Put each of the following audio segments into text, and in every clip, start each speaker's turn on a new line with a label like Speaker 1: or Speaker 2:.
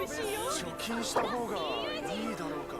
Speaker 1: 貯金した方がいいだろうか。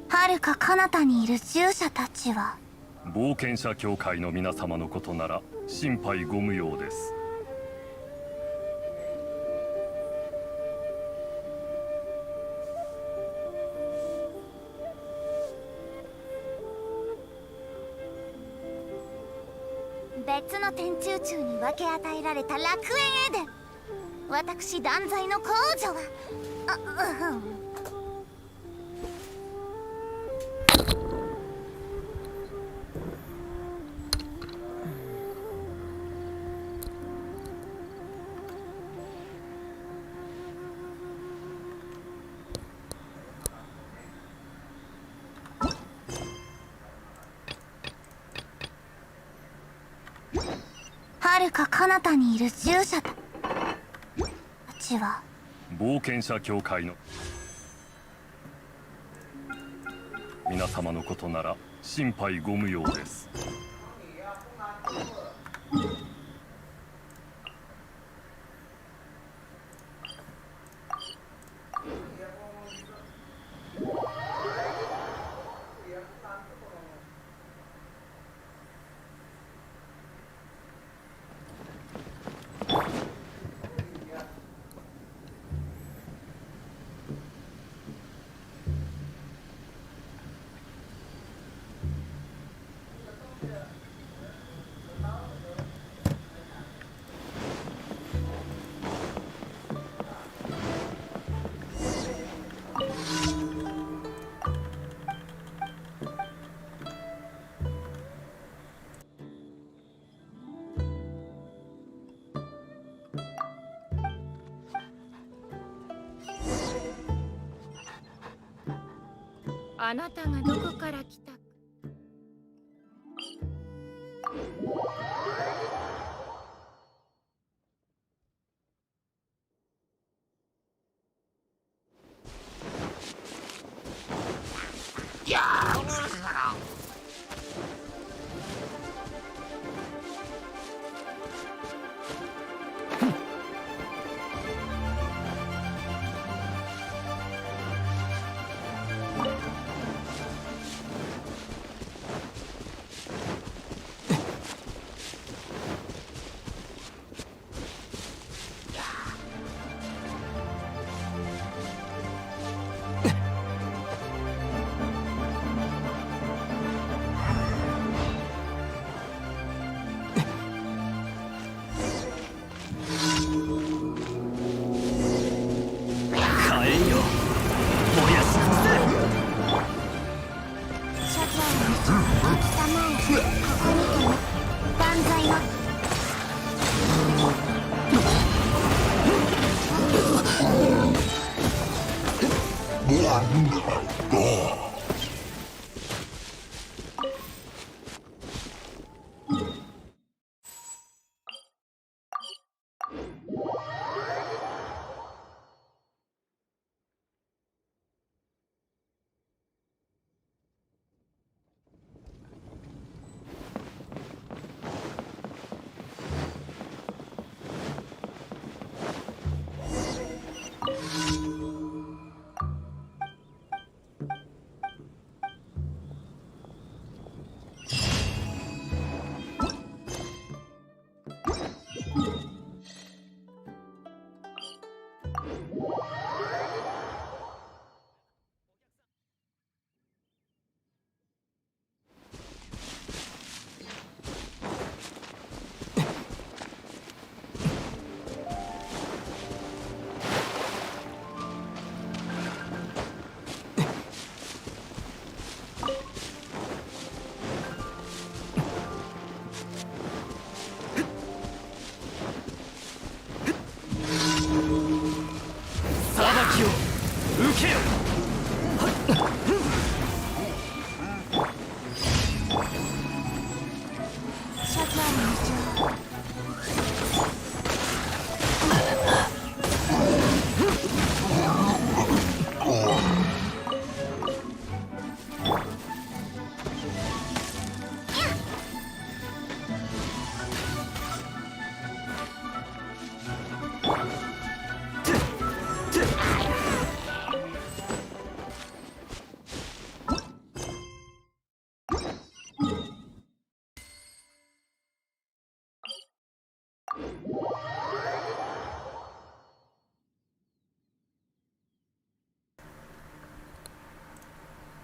Speaker 2: 遥か彼方にいる従者たちは、
Speaker 3: 冒険者協会の皆様のことなら心配ご無用です。
Speaker 2: 別の天中中に分け与えられた楽園エデン。私断罪の公女は遥か彼方にいる従者たちは、
Speaker 3: 冒険者協会の皆様のことなら心配ご無用です。
Speaker 4: あなたがどこから来たか。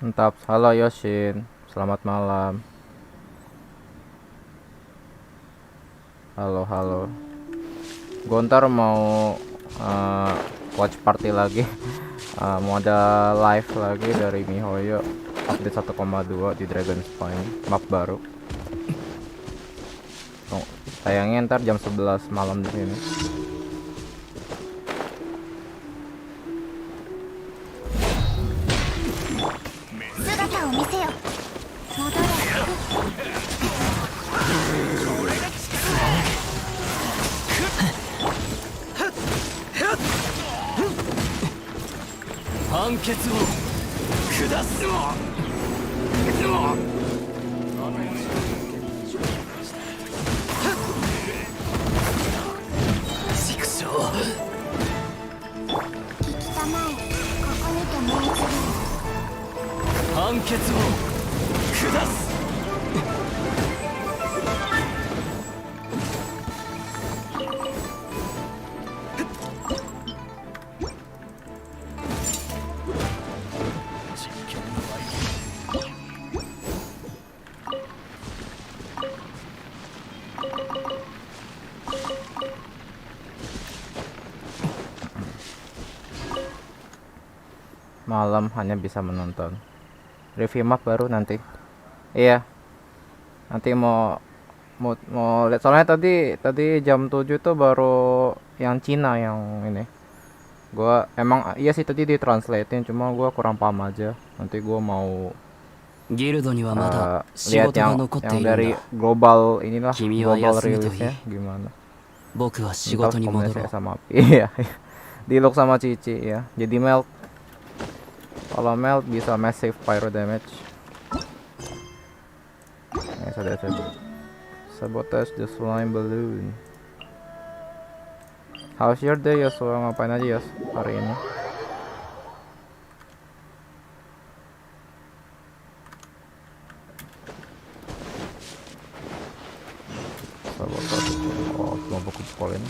Speaker 5: Mantap. Halo Yoshin, selamat malam. Halo. Gue ntar mau watch party lagi. Mau ada live lagi dari MiHoYo update 1,2 di Dragon Spine map baru. Tayangnya ntar jam 11 malam di sini.
Speaker 6: 判決を下す畜生
Speaker 2: 聞きたまえ、ここにてもう一度
Speaker 6: 判決を下す
Speaker 5: malam hanya bisa menonton. Review map baru nanti. Iya. Nanti mau lihat, soalnya tadi jam 7 tuh baru yang Cina yang ini. Gua emang iya sih tadi ditranslatein, cuma gua kurang paham aja. Nanti gue mau
Speaker 6: ギルドにはまだ仕
Speaker 5: lihat
Speaker 6: 事が
Speaker 5: yang
Speaker 6: 残っているん
Speaker 5: dari
Speaker 6: だ
Speaker 5: global inilah
Speaker 6: Kimi wa
Speaker 5: global
Speaker 6: yasumi to
Speaker 5: rilisnya gimana.
Speaker 6: 僕は仕
Speaker 5: Ntar
Speaker 6: 事に戻ろ
Speaker 5: komunikasi
Speaker 6: う
Speaker 5: sama Api. Iya. Diluk sama Cici ya. Jadi melt. Kalau melt bisa massive pyro damage. Sudah. Sabotage the slime balloon. How's your day, Yos? Ngapain aja, Yos, hari ini? Sabotage. Oh, cuma pukul-pukulin.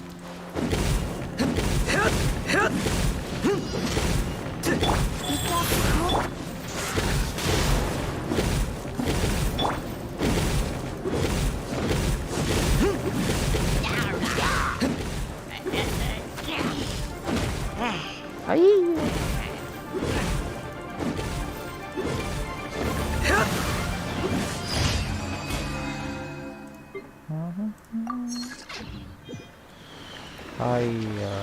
Speaker 5: Hai. Hai ya.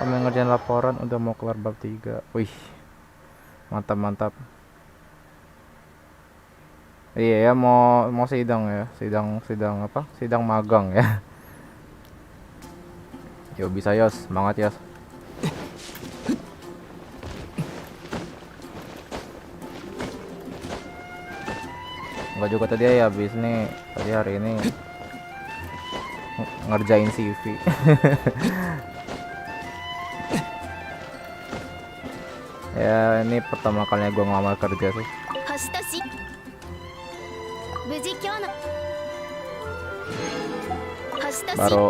Speaker 5: Kamu ngerjain laporan udah mau kelar bab 3. Wih. Mantap. Iya ya, mau sidang ya. Sidang apa? Sidang magang ya. Yo bisa, Yos, semangat, Yos. Enggak juga tadi ya, habis nih tadi hari ini ngerjain CV. Ya ini pertama kalinya gue ngelamar kerja sih.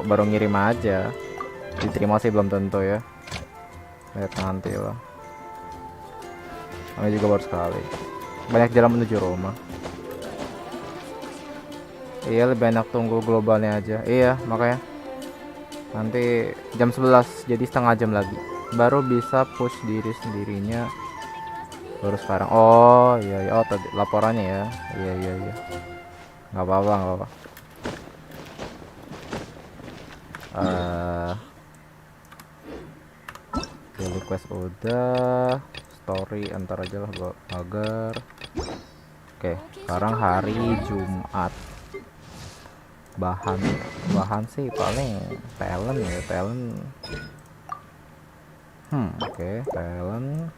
Speaker 5: Baru ngirim aja. Diterima sih belum tentu ya. Lihat nanti lah. Kami juga baru sekali. Banyak jalan menuju Roma. Iya, lebih enak tunggu globalnya aja. Iya, makanya nanti jam 11, jadi setengah jam lagi baru bisa push diri sendirinya. Baru sekarang. Oh iya. Oh tadi laporannya ya. Iya. Nggak apa-apa. Request udah, story antar aja lah buat mager. Oke, sekarang hari Jumat. Bahan sih paling talent ya, talent. Oke, talent.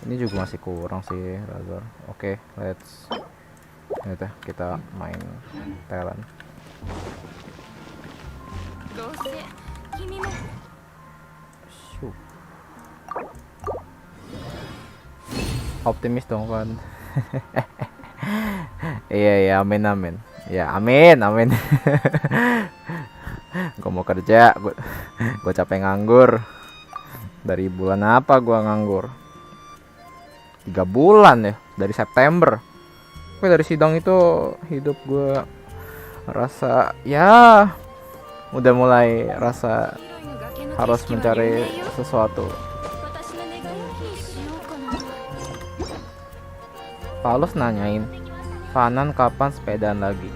Speaker 5: Ini juga masih kurang sih, Razor. Oke, let's kita main talent. Optimis dong, Van. Iya, amin. Ya, amin. Gue mau kerja, gue capek nganggur. Dari bulan apa gue nganggur? 3 bulan ya, dari September. Oke, dari sidang itu hidup gue rasa ya udah mulai rasa harus mencari sesuatu. Paulus nanyain, Fanan kapan sepedaan lagi?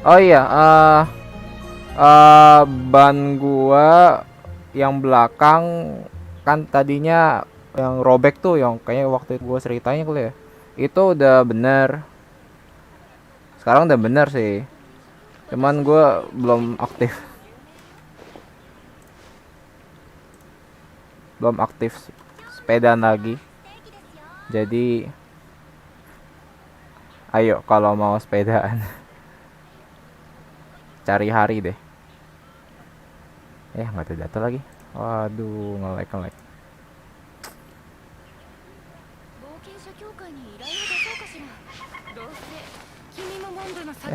Speaker 5: Oh iya, ban gua yang belakang kan tadinya yang robek tuh, yang kayaknya waktu itu gua ceritanya kali ya. Itu udah bener. Sekarang udah bener sih. Cuman gua belum aktif. Sepedaan lagi. Jadi ayo kalau mau sepedaan cari hari deh. Nggak ada data lagi. Waduh, nge-lag.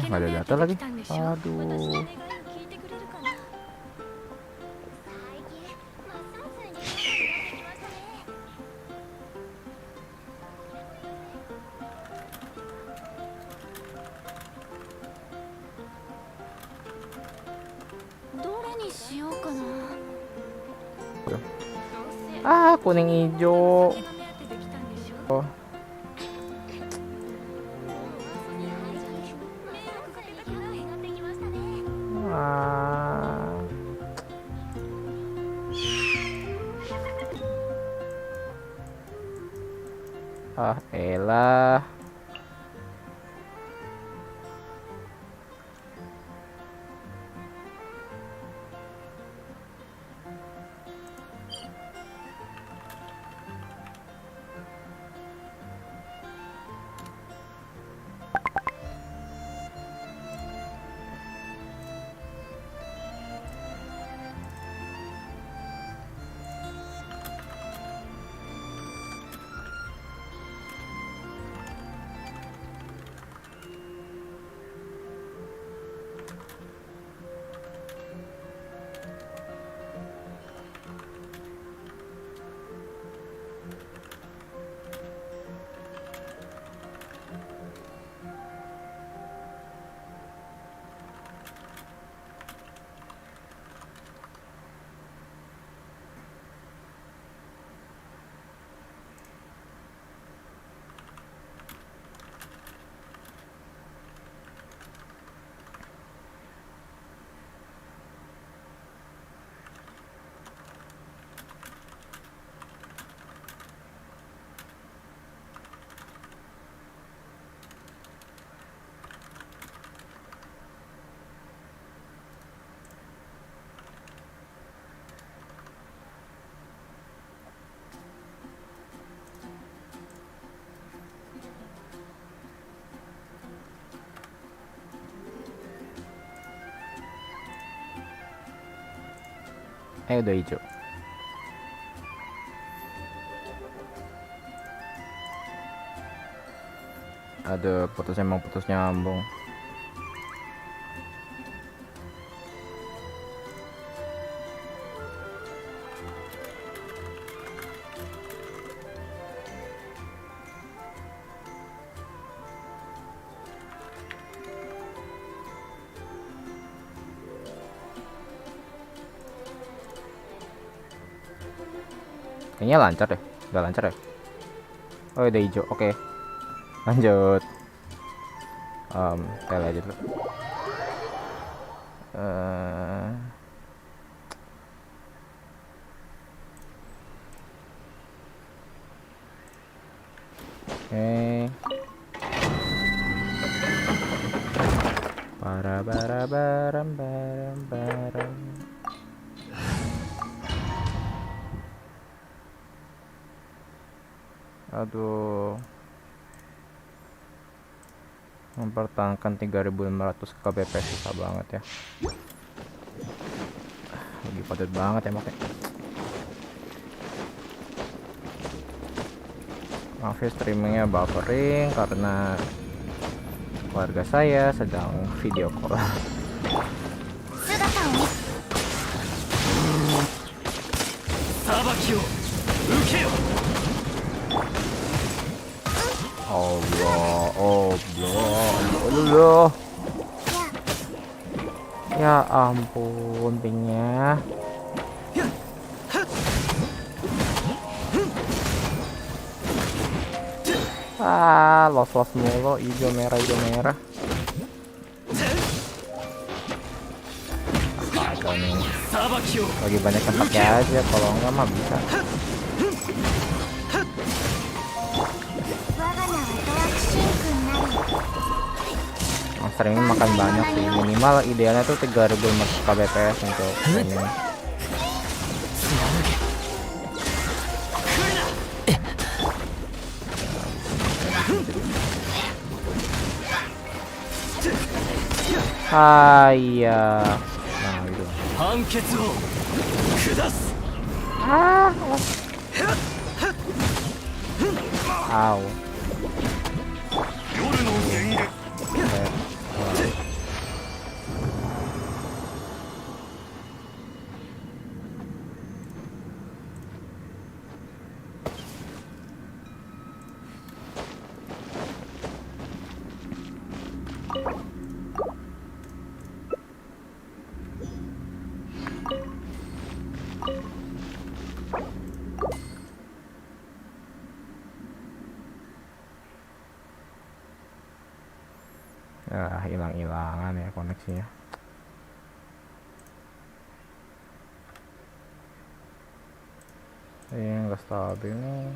Speaker 5: Nggak ada data lagi. Aduh. Kuning hijau. Oh. Ah, elah. Udah hijau. Aduh, putus nyambung. Kayaknya lancar deh. Udah lancar ya. Oh, udah hijau. Oke. Lanjut. Tel aja dulu. Oke. Bara baram baram. Aduh, mempertahankan 3500 kbps susah banget ya. Lagi padat banget ya makanya. Maaf ya, streamingnya buffering karena keluarga saya sedang video call. Allah. Ya ampun, pingnya. Los mulu, hijau merah. Agak nih. Lagi banyak yang pakai aja, kalau enggak mah bisa. Streaming makan banyak sih, minimal idealnya tuh 3500 kbps untuk streaming. Iya. Nah itu. Au. Ya, hilang-hilangan ya koneksinya. Nggak stabil nih.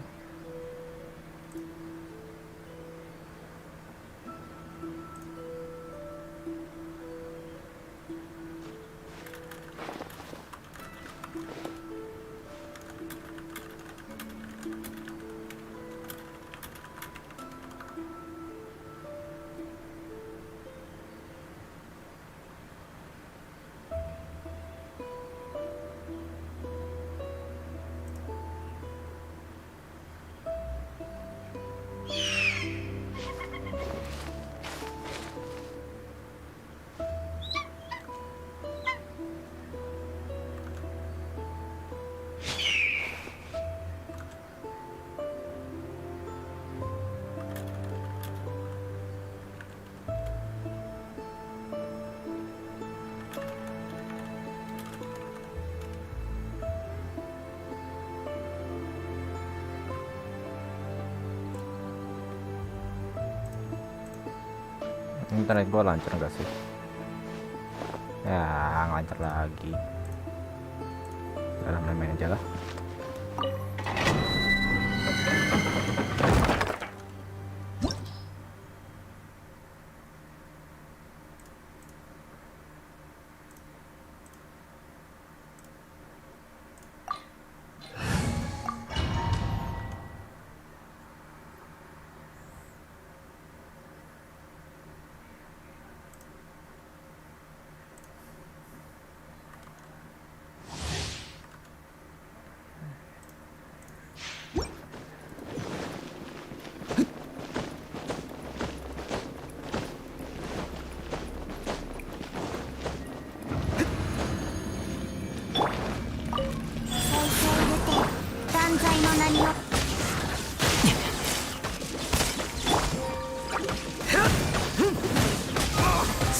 Speaker 5: Internet gua lancar nggak sih? Ya, lancar lagi. Udah main-main aja lah.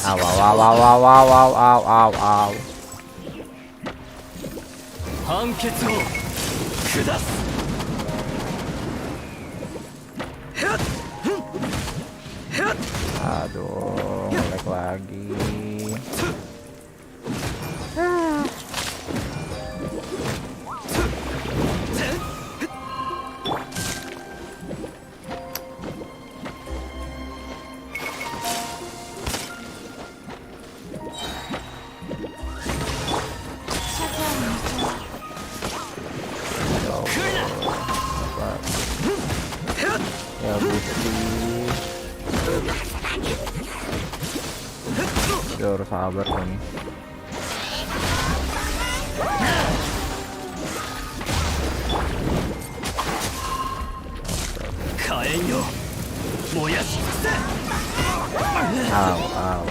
Speaker 5: Aw aw aw aw aw aw aw aw aw aw.
Speaker 6: 判決を下す。
Speaker 5: Aduh, lag lagi. Ya Gusti. Dia harus sabar kan. Aw, aw,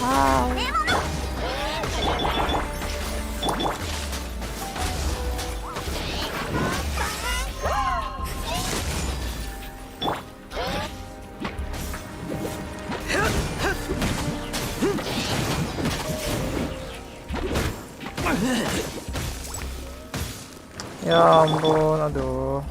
Speaker 5: aw. Ya ampun, aduh.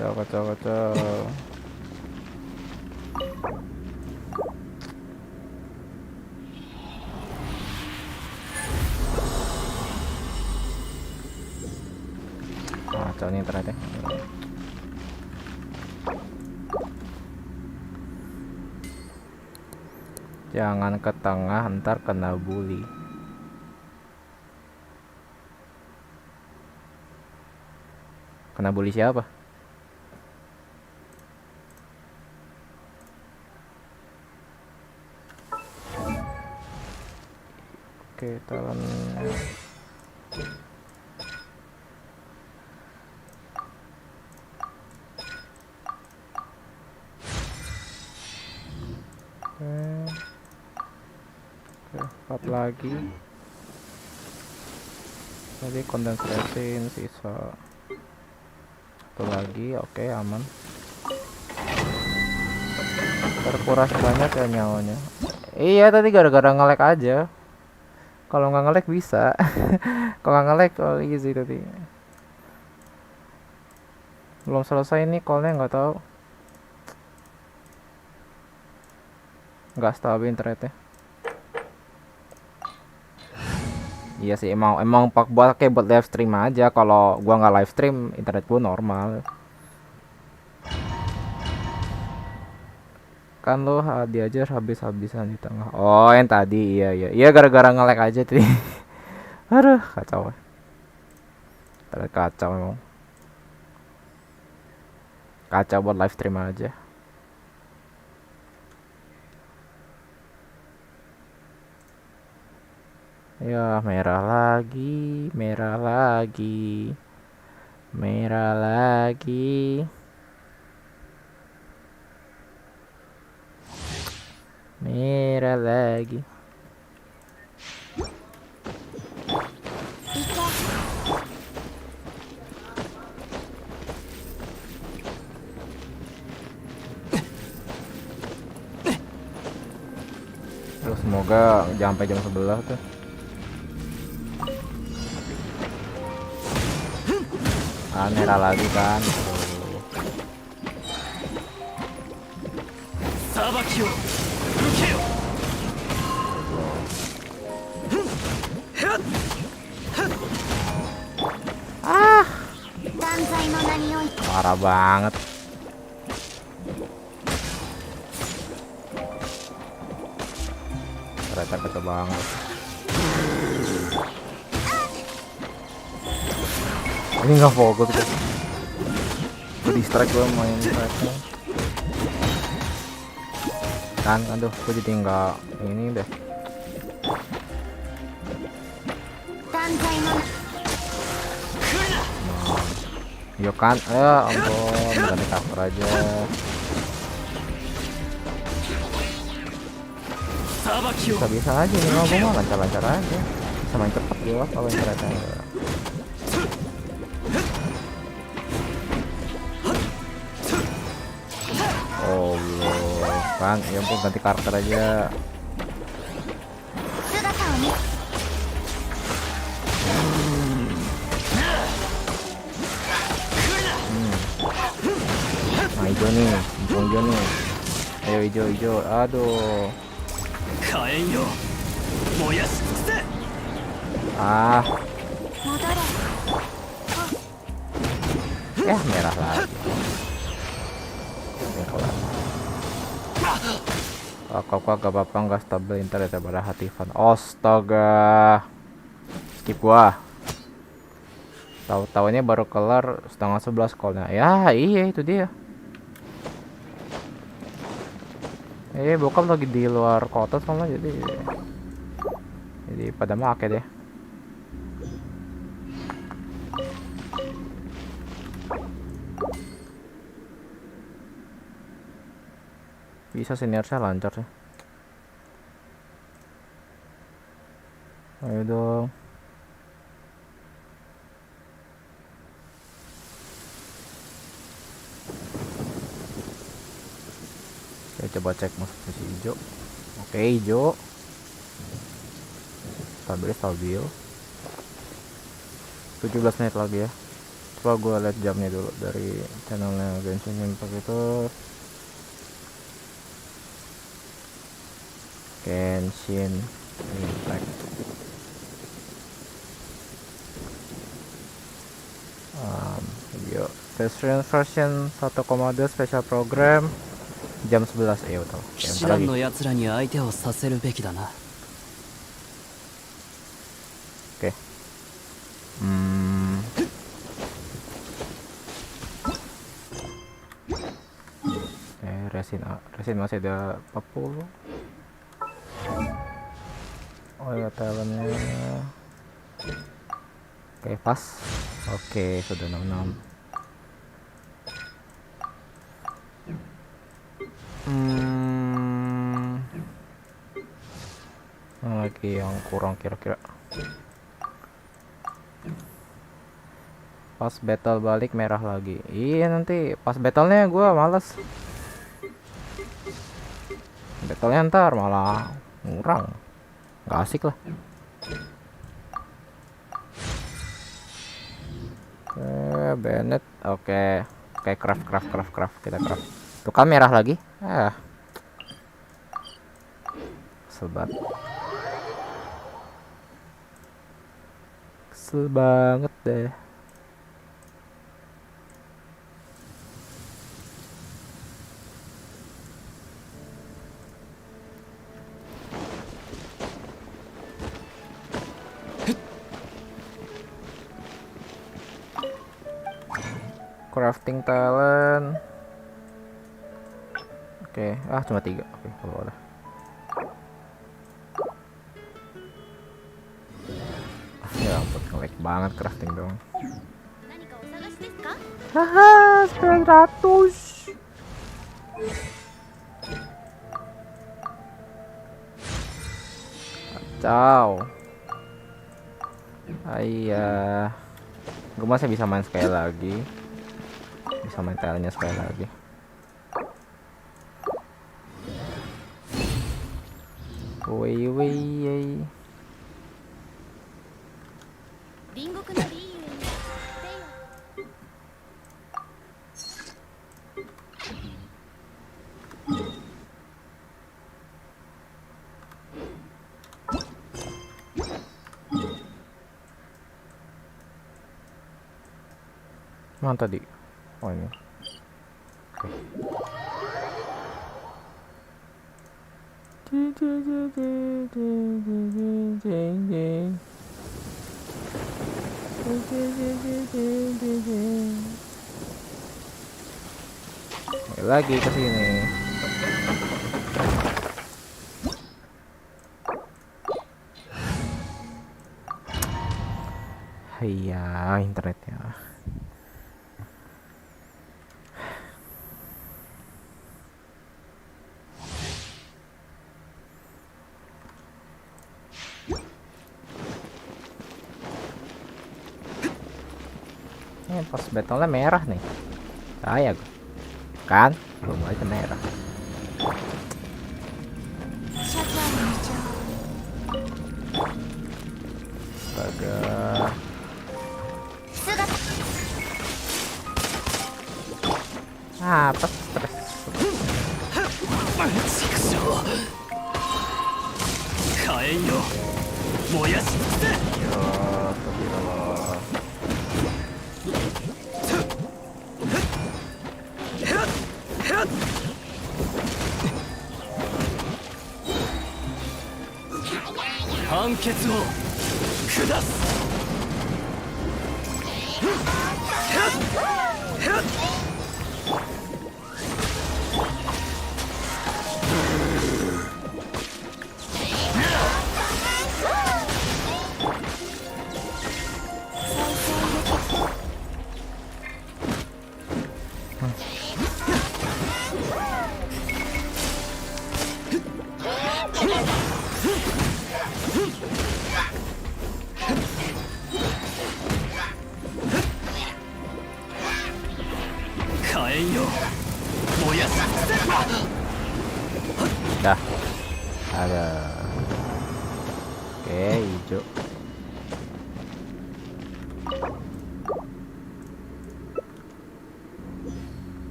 Speaker 5: Kacau, kacau, kacau. Kacau nih ternyata. Jangan ke tengah, ntar kena bully. Kena bully siapa? Oke, talon. Oke, 4 lagi. Tadi kondens resin sisa 1 lagi. Oke, aman. Terkuras banyak ya nyawanya. Iya, tadi gara-gara nge-lag aja. Kalau nggak nge-lag bisa. Kalau nggak nge-lag, oh easy tadi. Belum selesai nih callnya, nggak tahu. Nggak stabil internetnya. Iya sih, emang pak buat kayak buat live stream aja. Kalau gua nggak live stream, internet gua normal. Kan lo diajar habis-habisan di tengah. Oh, yang tadi, iya gara-gara nge-lag aja tadi. Aduh, kacau. Ternyata kacau emang. Kacau buat live stream aja. Ya, merah lagi, merah lagi. Merah lagi. Merah lagi. Terus semoga jangan sampai jam 11 tuh. Merah lagi kan.
Speaker 6: 裁きを受けよ。
Speaker 2: 断罪の名において
Speaker 5: Parah banget. Ternyata kecil banget. Ini nggak fokus kan? Gue distract gue main tracknya. Kan, aduh, gue jadi nggak ini deh.
Speaker 2: 断罪の
Speaker 5: Yuk kan, ya ampun, ganti cover aja.
Speaker 6: 裁きを
Speaker 5: Bisa-bisa aja nih, gue mah lancar-lancar aja. Bisa main cepet gue kalau internetnya. Oh belum kan, ya ampun ganti karakter aja.
Speaker 2: 姿を見
Speaker 5: Nah hijau nih, mumpung hijau nih. Ayo hijau. Aduh.
Speaker 6: 火炎よ燃やし尽くせ。
Speaker 5: Ah,
Speaker 2: 戻れ
Speaker 5: merah lagi. Oke, kelar. Kok gak apa-apa, nggak stabil internet pada Hatifan. Astaga. Skip gua. Tahu-tahu ini baru kelar setengah 11 callnya. Ya iya itu dia. Bokap lagi di luar kota soalnya jadi pada make deh. Bisa seniornya lancar sih. Ayo dong. Saya coba cek masuk posisi hijau. Oke, hijau. Stabil. 17 menit lagi ya. Coba gue lihat jamnya dulu dari channelnya Genshin Impact itu. Genshin Impact. Video version 1,2 special program jam 11 betul.
Speaker 6: 騎士団の奴らに相手をさせるべきだな。
Speaker 5: Oke. Resin masih ada 40. Oh ya talentnya. Oke, pas. Oke, sudah 66. Lagi yang kurang kira-kira. Pas battle balik merah lagi. Iya nanti pas battlenya gue males. Battlenya ntar malah ngurang. Gak asik lah. Bennett. Oke, craft. Kita craft. Tuh kan merah lagi. Kesel banget deh. Crafting talent. Oke, cuma 3. Oke, kalau udah. Ya ampun, nge-lag banget crafting dong.
Speaker 2: 何かお探し
Speaker 4: ですか？
Speaker 5: Haha, 900. Kacau. Ayah. Gue masih bisa main sekali lagi. Bisa main talentnya sekali lagi. Woi woi.
Speaker 4: 隣国のリーユへに
Speaker 5: Mana tadi? Oh ini. Lagi ke sini. Iya, internetnya. Pas battle-nya merah nih. Kayak gue. Kan? Belum aja merah.
Speaker 2: 社長の情
Speaker 5: Astaga.
Speaker 2: 姿
Speaker 5: Apa stres?
Speaker 6: 畜生火炎よ燃やし尽くせ
Speaker 5: Ya, astagfirullah.
Speaker 6: 判決を下す火炎よ燃やし尽くせ
Speaker 5: Dah. Ada. Oke, hijau.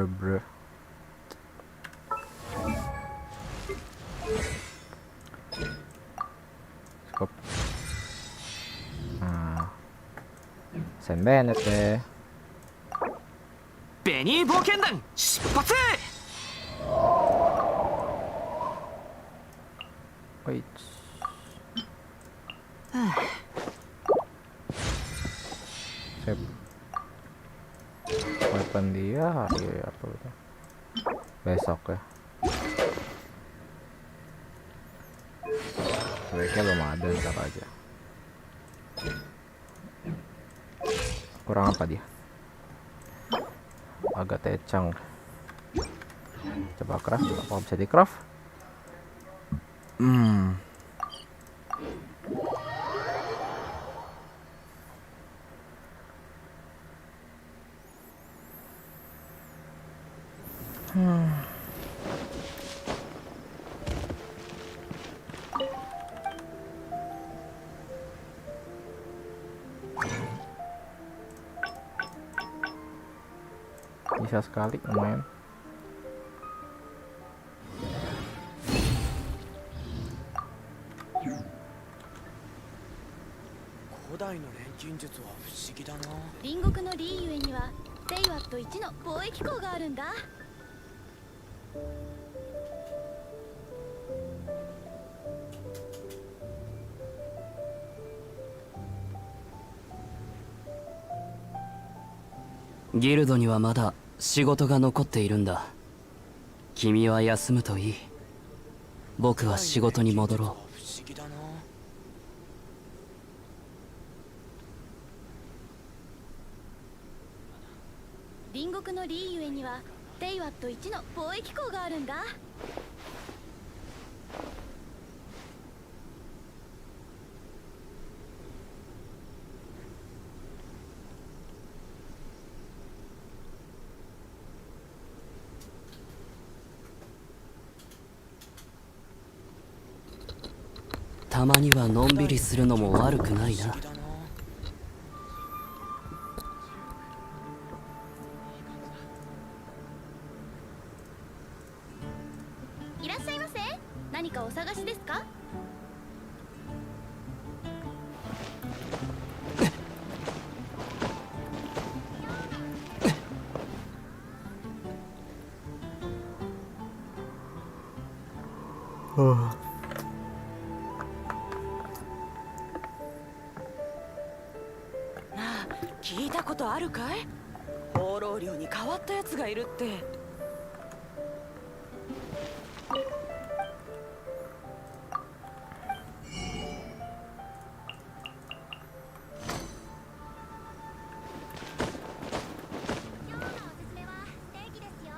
Speaker 5: Bruh. Cukup. Nah. Sen Bennett deh.
Speaker 6: ベニー冒険団出発
Speaker 5: Wait. Sip. Weapon dia hari apa udah? Besok ya. Sebaiknya belum ada, ntar aja. Kurang apa dia? Agak tecang. Coba craft, apa bisa di craft? Bisa sekali, lumayan.
Speaker 1: 古代の錬金術は不思議だな。
Speaker 4: 隣国のリーユへにはテイワット1の貿易港があるんだ。
Speaker 6: ギルドにはまだ仕事が残っているんだ。君は休むといい。僕は仕事に戻ろう。
Speaker 1: 不思議だな。
Speaker 4: 隣国のリーユエにはテイワット1の貿易港があるんだ。
Speaker 6: たまにはのんびりするのも悪くないな。
Speaker 4: いらっしゃいませ。何かお探しですか？
Speaker 7: なあ、聞いたことあるかい？放浪寮に変わったやつがいるって。
Speaker 2: 今日のおすすめはステーキですよ。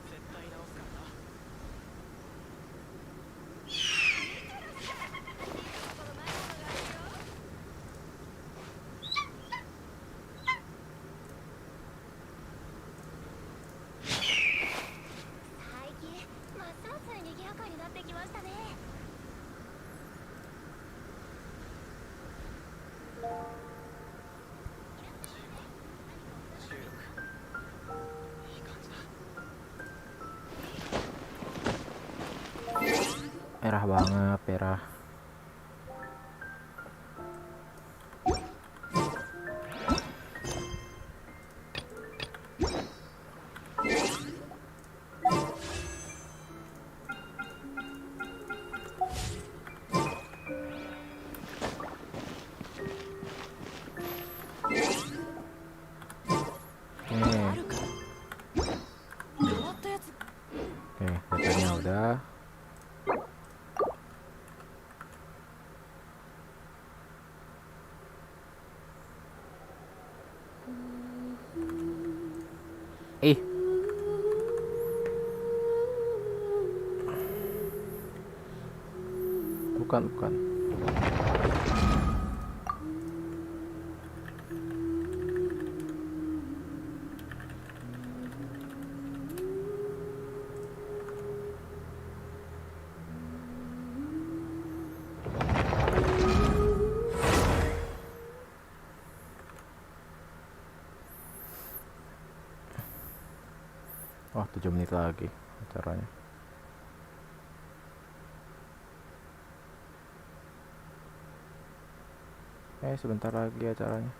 Speaker 1: 絶対直すからな。
Speaker 2: 最近ますます賑やかになってきましたね。
Speaker 1: 収録いい感じだ。
Speaker 5: Merah banget, merah. Oke, datanya udah. Ih. Bukan. Wah, 7 menit lagi acaranya. Sebentar lagi acaranya.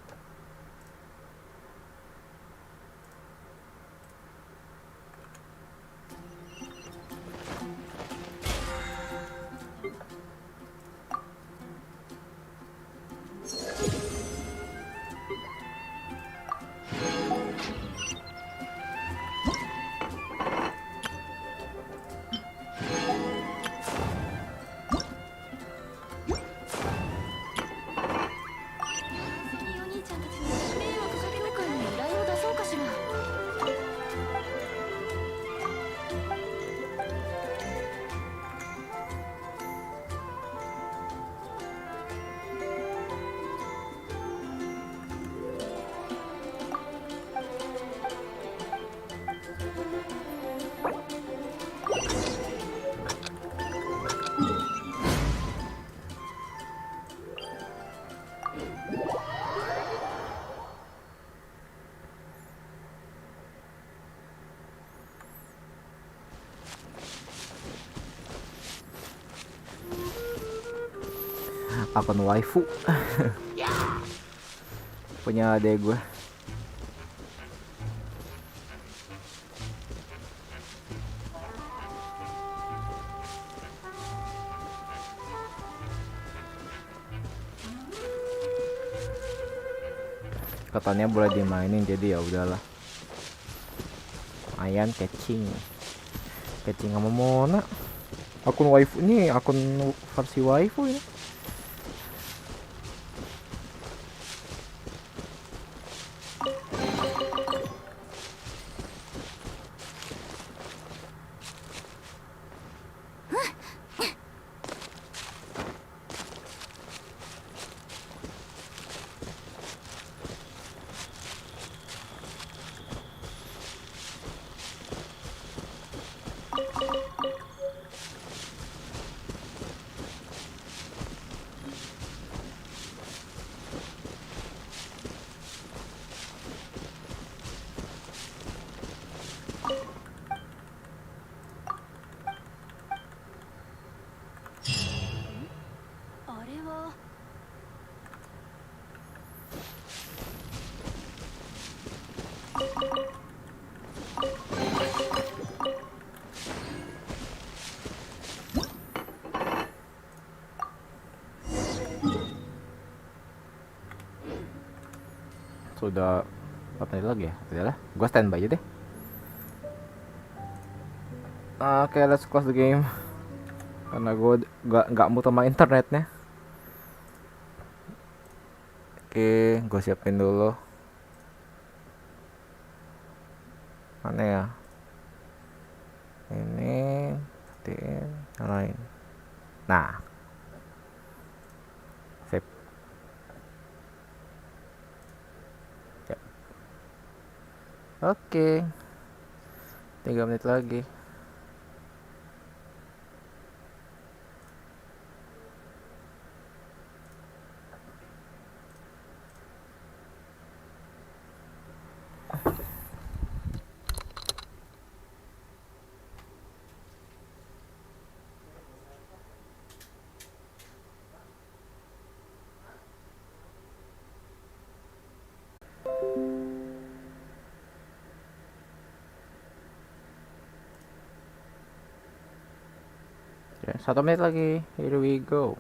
Speaker 5: Akun waifu. Punya adek gue. ketonnya boleh dimainin, jadi ya udahlah. Lumayan catching sama Mona. Akun waifu ini, akun versi waifu ini. Sudah 4 menit lagi ya? Udahlah, gua standby aja deh. Oke, let's close the game. Karena gue nggak mau sama internetnya. Oke, gue siapin dulu. Mana ya? Ini, matiin, yang lain. Nah, sip. Yep. Oke, 3 menit lagi. Ya, 1 menit lagi. Here we go.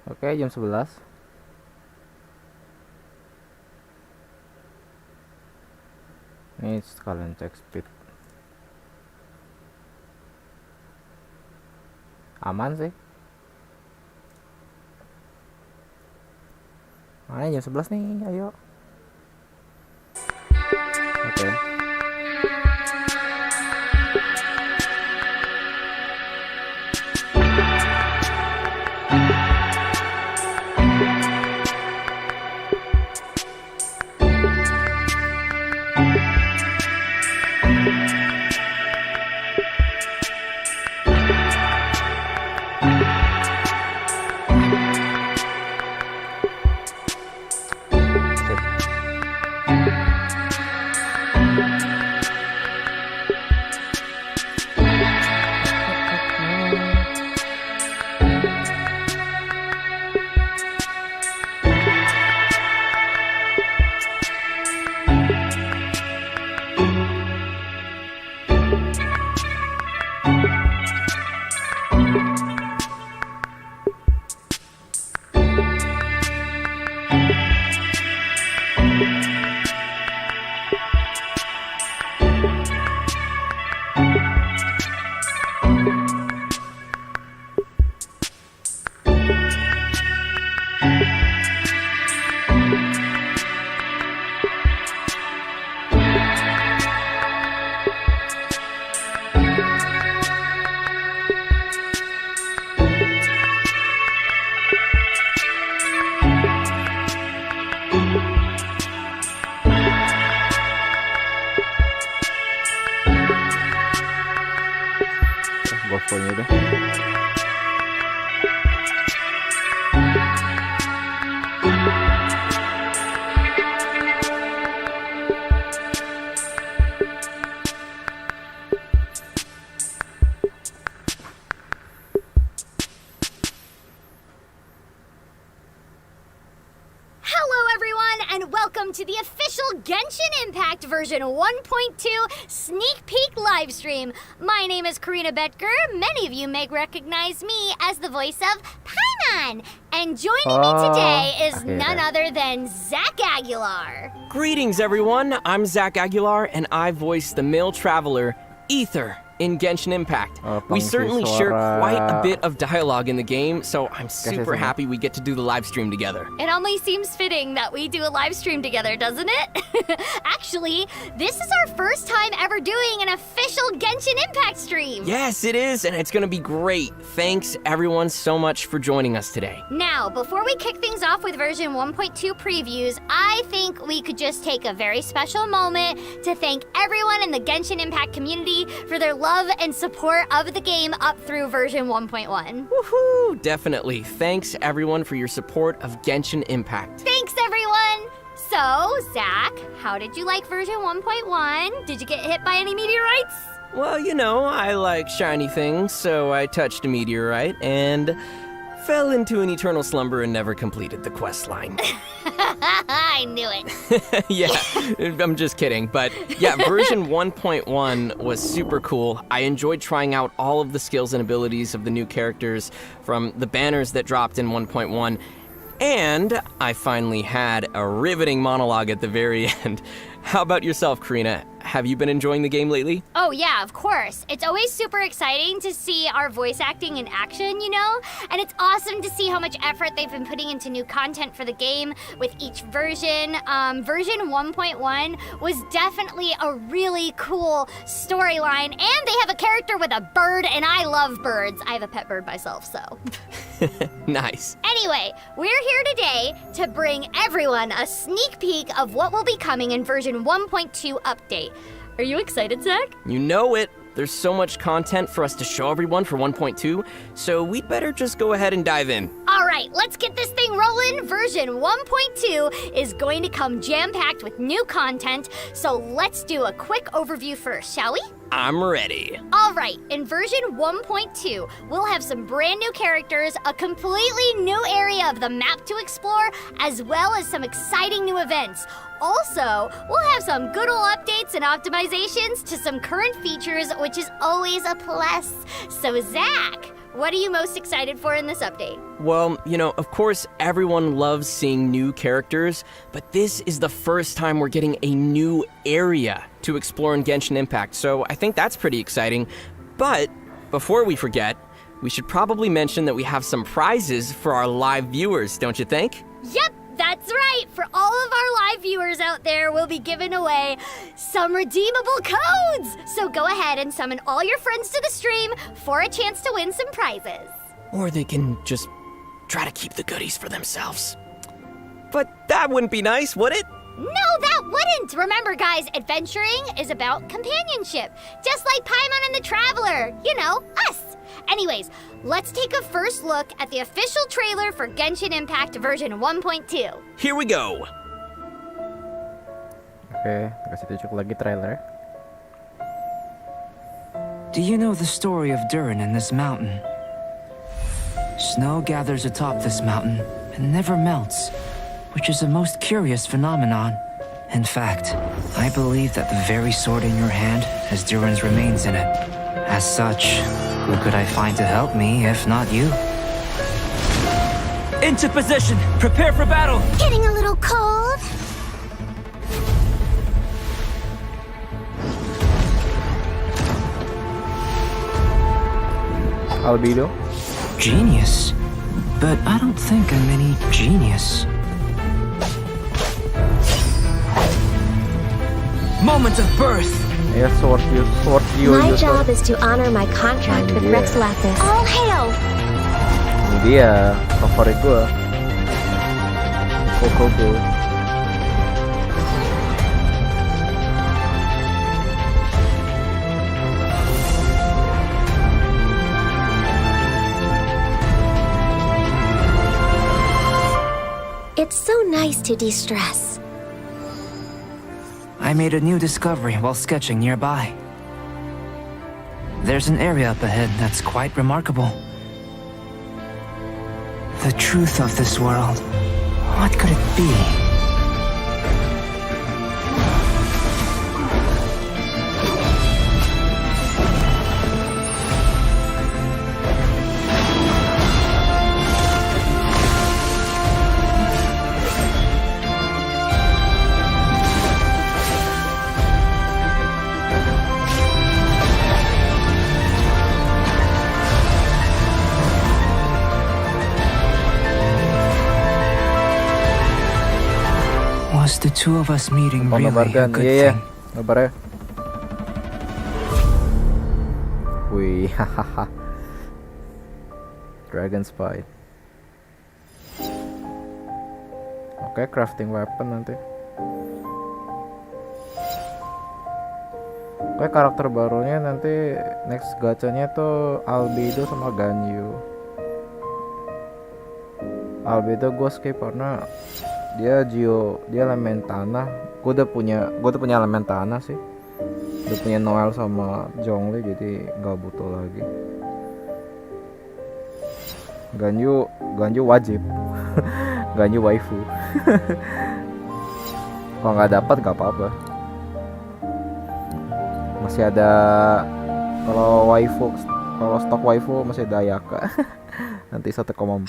Speaker 5: Oke, jam 11. Ini sekalian cek speed. Aman sih. Mana jam 11 nih, ayo. Oke. Gospelnya udah.
Speaker 2: welcome to the official Genshin Impact version 1.2 sneak peek livestream. My name is Karina Betker. Many of you may recognize me as the voice of Paimon. And joining me today is none other than Zach Aguilar.
Speaker 1: Greetings, everyone. I'm Zach Aguilar, and I voice the male traveler, Ether, in Genshin Impact. We certainly share quite a bit of dialogue in the game, so I'm super happy we get to do the live stream together.
Speaker 2: It only seems fitting that we do a live stream together, doesn't it? Actually, this is our first time ever doing an official Genshin Impact stream.
Speaker 1: Yes, it is, and it's gonna be great. Thanks, everyone, so much for joining us today.
Speaker 2: Now, before we kick things off with version 1.2 previews, I think we could just take a very special moment to thank everyone in the Genshin Impact community for their love and support of the game up through version 1.1.
Speaker 1: Woohoo! Definitely. Thanks, everyone, for your support of Genshin Impact.
Speaker 2: Thanks, everyone! So, Zach, how did you like version 1.1? Did you get hit by any meteorites?
Speaker 1: Well, you know, I like shiny things, so I touched a meteorite and fell into an eternal slumber and never completed the quest line.
Speaker 2: I knew it.
Speaker 1: Yeah, I'm just kidding. But yeah, version 1.1 was super cool. I enjoyed trying out all of the skills and abilities of the new characters from the banners that dropped in 1.1. And I finally had a riveting monologue at the very end. How about yourself, Karina? Have you been enjoying the game lately?
Speaker 2: Oh yeah, of course. It's always super exciting to see our voice acting in action, you know? And it's awesome to see how much effort they've been putting into new content for the game with each version. Version 1.1 was definitely a really cool storyline, and they have a character with a bird, and I love birds. I have a pet bird myself, so.
Speaker 1: Nice.
Speaker 2: Anyway, we're here today to bring everyone a sneak peek of what will be coming in version 1.2 update. Are you excited, Zach?
Speaker 1: You know it. There's so much content for us to show everyone for 1.2, so we'd better just go ahead and dive in.
Speaker 2: All right, let's get this thing rolling. Version 1.2 is going to come jam-packed with new content, so let's do a quick overview first, shall we?
Speaker 1: I'm ready.
Speaker 2: All right, in version 1.2, we'll have some brand new characters, a completely new area of the map to explore, as well as some exciting new events. Also, we'll have some good old updates and optimizations to some current features, which is always a plus. So, Zach, what are you most excited for in this update?
Speaker 1: Well, you know, of course, everyone loves seeing new characters, but this is the first time we're getting a new area to explore in Genshin Impact, so I think that's pretty exciting. But before we forget, we should probably mention that we have some prizes for our live viewers, don't you think?
Speaker 2: Yep, that's right. For all of our live viewers out there, we'll be giving away some redeemable codes. So go ahead and summon all your friends to the stream for a chance to win some prizes.
Speaker 1: Or they can just try to keep the goodies for themselves. But that wouldn't be nice, would it?
Speaker 2: No, that wouldn't! Remember, guys, adventuring is about companionship. Just like Paimon and the Traveler. You know, us. Anyways, let's take a first look at the official trailer for Genshin Impact version 1.2.
Speaker 1: Here we go.
Speaker 5: Oke, kasih tunjuk lagi trailer.
Speaker 8: Do you know the story of Durin and this mountain? Snow gathers atop this mountain and never melts, which is a most curious phenomenon. In fact, I believe that the very sword in your hand has Durin's remains in it. As such, who could I find to help me if not you?
Speaker 6: Into position! Prepare for battle!
Speaker 2: Getting a little cold?
Speaker 5: Albedo.
Speaker 8: Genius? But I don't think I'm any genius.
Speaker 6: Moment of birth!
Speaker 5: Ya, sword you.
Speaker 9: My job is to honor my contract with Rex Lapis.
Speaker 2: All hail!
Speaker 5: Ini dia favorit gue. Kokobo.
Speaker 9: It's so nice to de-stress.
Speaker 8: I made a new discovery while sketching nearby. There's an area up ahead that's quite remarkable. The truth of this world. What could it be? two of us meeting
Speaker 5: Oh,
Speaker 8: really a
Speaker 5: nobarkan.
Speaker 8: good
Speaker 5: Iya,
Speaker 8: thing?
Speaker 5: nobar ya. Wih, hahaha. Dragon Spine. Oke, crafting weapon nanti. Oke, karakter barunya nanti next gachanya tuh Albedo sama Ganyu. Albedo gue skip karena dia elemen tanah. Gue udah punya elemen tanah sih. Udah punya Noel sama Zhongli, jadi nggak butuh lagi. Ganyu wajib. Ganyu waifu. Kalau nggak dapat nggak apa-apa. Masih ada kalau stok waifu masih ada Ayaka. Nanti 1,4.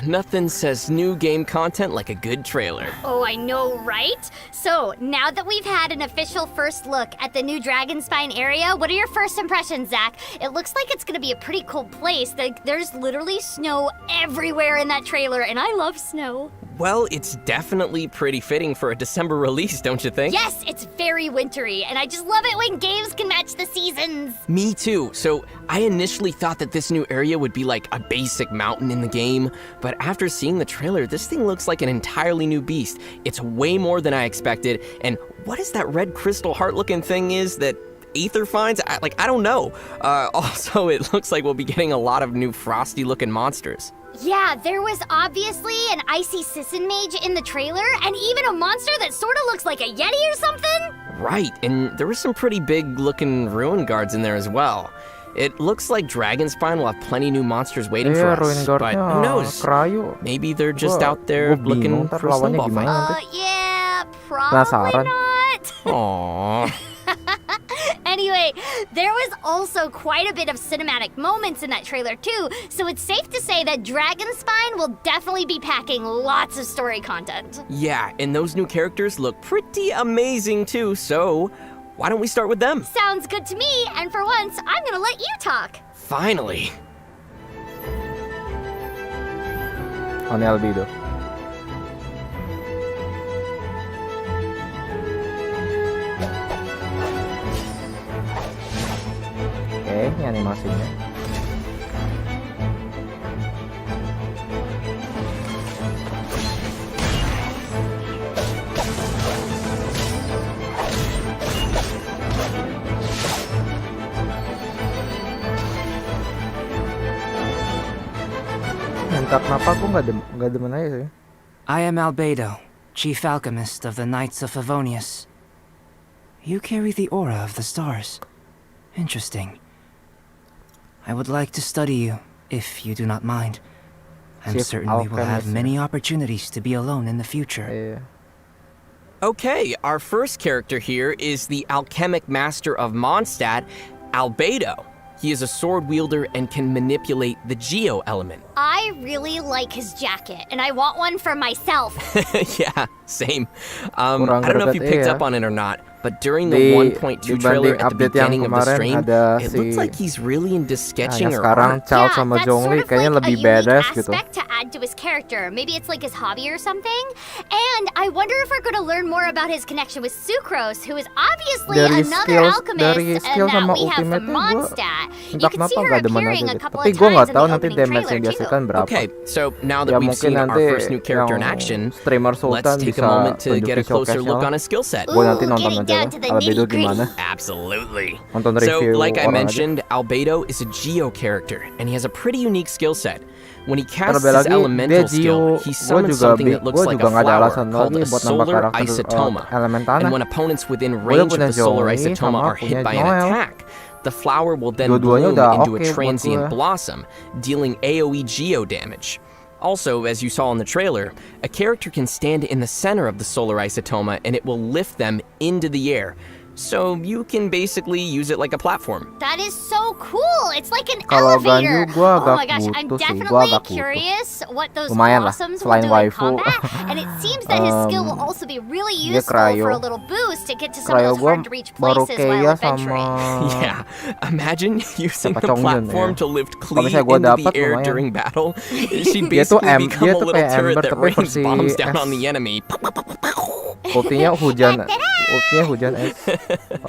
Speaker 1: Nothing says new game content like a good trailer.
Speaker 2: Oh, I know, right? So, now that we've had an official first look at the new Dragonspine area, what are your first impressions, Zach? It looks like it's gonna be a pretty cool place. There's literally snow everywhere in that trailer, and I love snow.
Speaker 1: Well, it's definitely pretty fitting for a December release, don't you think?
Speaker 2: Yes, it's very wintry, and I just love it when games can match the seasons.
Speaker 1: Me too. So I initially thought that this new area would be like a basic mountain in the game, but after seeing the trailer, this thing looks like an entirely new beast. It's way more than I expected, and what is that red crystal heart-looking thing is that Aether finds? I don't know. Also, it looks like we'll be getting a lot of new frosty-looking monsters.
Speaker 2: Yeah, there was obviously an icy Sisson mage in the trailer, and even a monster that sort of looks like a Yeti or something.
Speaker 1: Right, and there were some pretty big-looking ruin guards in there as well. It looks like Dragonspine will have plenty new monsters waiting for us, but who knows?
Speaker 5: Krayu.
Speaker 1: Maybe they're just out there looking for a snowball fight.
Speaker 2: Yeah, probably not.
Speaker 1: Aww.
Speaker 2: Anyway, there was also quite a bit of cinematic moments in that trailer too, so it's safe to say that Dragonspine will definitely be packing lots of story content.
Speaker 1: Yeah, and those new characters look pretty amazing too, so why don't we start with them?
Speaker 2: Sounds good to me, and for once, I'm gonna let you talk.
Speaker 1: Finally.
Speaker 5: On Albedo. Oke, ini animasinya. Entah kenapa aku nggak demen aja sih.
Speaker 8: I am Albedo, chief alchemist of the Knights of Favonius. You carry the aura of the stars. Interesting. I would like to study you, if you do not mind. I'm
Speaker 5: Chief
Speaker 8: certain we will have
Speaker 5: alchemist.
Speaker 8: many opportunities to be alone in the future.
Speaker 5: Iya.
Speaker 1: Okay, our first character here is the alchemic master of Mondstadt, Albedo. He is a sword wielder and can manipulate the Geo element.
Speaker 2: I really like his jacket, and I want one for myself.
Speaker 1: Yeah, same. I
Speaker 5: Kurang
Speaker 1: don't know if you
Speaker 5: greget,
Speaker 1: picked
Speaker 5: iya.
Speaker 1: up on it or not, but during the 1.2 trailer at the
Speaker 5: update yang
Speaker 1: beginning of the
Speaker 5: kemarin
Speaker 1: stream,
Speaker 5: ada
Speaker 1: it
Speaker 5: si
Speaker 1: looks like he's really into sketching
Speaker 5: yang
Speaker 1: or
Speaker 5: sekarang
Speaker 1: art.
Speaker 5: Charles
Speaker 2: Yeah,
Speaker 5: sama
Speaker 2: that's
Speaker 5: Zhongli
Speaker 2: sort of
Speaker 5: kayaknya
Speaker 2: like
Speaker 5: lebih
Speaker 2: a unique
Speaker 5: badass gitu.
Speaker 2: aspect to add to his character. Maybe it's like his hobby or something. And I wonder if we're going to learn more about his connection with Sucrose, who is obviously
Speaker 5: Dari
Speaker 2: another
Speaker 5: skills
Speaker 2: alchemist
Speaker 5: skill
Speaker 2: that
Speaker 5: sama
Speaker 2: we have from
Speaker 5: ultimate-nya gua
Speaker 2: Mondstadt. You
Speaker 5: entah
Speaker 2: can
Speaker 5: kenapa
Speaker 2: see her
Speaker 5: nggak demen
Speaker 2: appearing
Speaker 5: aja
Speaker 2: a
Speaker 5: gitu.
Speaker 2: couple
Speaker 5: Tapi
Speaker 2: of
Speaker 5: gue nggak
Speaker 2: times in
Speaker 5: tahu
Speaker 2: the
Speaker 5: nanti
Speaker 2: opening
Speaker 5: damage
Speaker 2: trailer
Speaker 5: yang dihasilkan
Speaker 2: too.
Speaker 5: berapa.
Speaker 1: Okay, so now that
Speaker 5: Ya
Speaker 1: we've
Speaker 5: mungkin
Speaker 1: seen our
Speaker 5: nanti
Speaker 1: first new character in
Speaker 5: yang
Speaker 1: action,
Speaker 5: streamer
Speaker 1: let's
Speaker 5: Sultan
Speaker 1: take a
Speaker 5: bisa
Speaker 1: moment to get a
Speaker 5: tunjukin
Speaker 1: closer
Speaker 5: showcase-nya
Speaker 1: look
Speaker 5: lah.
Speaker 1: on his skill set.
Speaker 5: Gue nanti
Speaker 2: Ooh,
Speaker 5: nonton
Speaker 2: getting
Speaker 5: aja
Speaker 2: down
Speaker 5: lah
Speaker 2: to the
Speaker 5: Albedo
Speaker 2: nitty-gritty.
Speaker 5: gimana.
Speaker 1: Absolutely.
Speaker 5: Nonton
Speaker 1: So,
Speaker 5: review
Speaker 1: like I
Speaker 5: orang aja.
Speaker 1: mentioned, Albedo is a Geo character, and he has a pretty unique skill set. When he casts
Speaker 5: Terlebih
Speaker 1: his
Speaker 5: lagi
Speaker 1: elemental
Speaker 5: dia
Speaker 1: skill,
Speaker 5: Geo,
Speaker 1: he
Speaker 5: gue
Speaker 1: summons
Speaker 5: juga
Speaker 1: something that looks like a
Speaker 5: nggak ada
Speaker 1: flower
Speaker 5: alasan
Speaker 1: called
Speaker 5: lagi
Speaker 1: a
Speaker 5: buat nambah
Speaker 1: solar
Speaker 5: karakter
Speaker 1: isotoma.
Speaker 5: elemen
Speaker 1: And
Speaker 5: tanah.
Speaker 1: when opponents within
Speaker 5: Gue
Speaker 1: range of
Speaker 5: punya
Speaker 1: the solar
Speaker 5: Zhongli
Speaker 1: isotoma
Speaker 5: sama
Speaker 1: are hit
Speaker 5: punya
Speaker 1: by an
Speaker 5: Noel.
Speaker 1: attack, the flower will then
Speaker 5: Dua-duanya
Speaker 1: bloom
Speaker 5: udah
Speaker 1: into
Speaker 5: oke
Speaker 1: a
Speaker 5: buat
Speaker 1: transient
Speaker 5: gue.
Speaker 1: blossom, dealing AoE Geo damage. Also, as you saw in the trailer, a character can stand in the center of the solar isotoma and it will lift them into the air. so you can basically use it like a platform.
Speaker 2: That is so cool. It's like an
Speaker 5: Kalau
Speaker 2: elevator.
Speaker 5: Ganyu gua
Speaker 2: Oh
Speaker 5: agak
Speaker 2: my gosh, I'm
Speaker 5: butuh sih. Gua
Speaker 2: definitely
Speaker 5: agak butuh.
Speaker 2: curious what those
Speaker 5: Lumayan lah,
Speaker 2: blossoms will
Speaker 5: selain
Speaker 2: do in
Speaker 5: waifu.
Speaker 2: combat. And it seems that his skill will also be really
Speaker 5: dia
Speaker 2: useful for a
Speaker 5: cryo.
Speaker 2: little boost to get to some
Speaker 5: Cryo
Speaker 2: of those
Speaker 5: gua
Speaker 2: hard to reach
Speaker 5: baru
Speaker 2: places while
Speaker 5: Keiya
Speaker 2: adventuring.
Speaker 5: sama
Speaker 1: Yeah, imagine using
Speaker 5: Siapa
Speaker 1: the
Speaker 5: Chongyun
Speaker 1: platform
Speaker 5: ya.
Speaker 1: to lift
Speaker 5: Kalau
Speaker 1: Klee
Speaker 5: misalnya gua
Speaker 1: into the
Speaker 5: dapet,
Speaker 1: air
Speaker 5: lumayan.
Speaker 1: during battle. She'd
Speaker 5: Dia tuh
Speaker 1: basically become
Speaker 5: dia
Speaker 1: a
Speaker 5: tuh
Speaker 1: little
Speaker 5: kayak
Speaker 1: turret
Speaker 5: Ember
Speaker 1: that
Speaker 5: tapi
Speaker 1: rains
Speaker 5: versi
Speaker 1: bombs down
Speaker 5: es.
Speaker 1: on the enemy.
Speaker 5: Ultinya hujan es. Kalau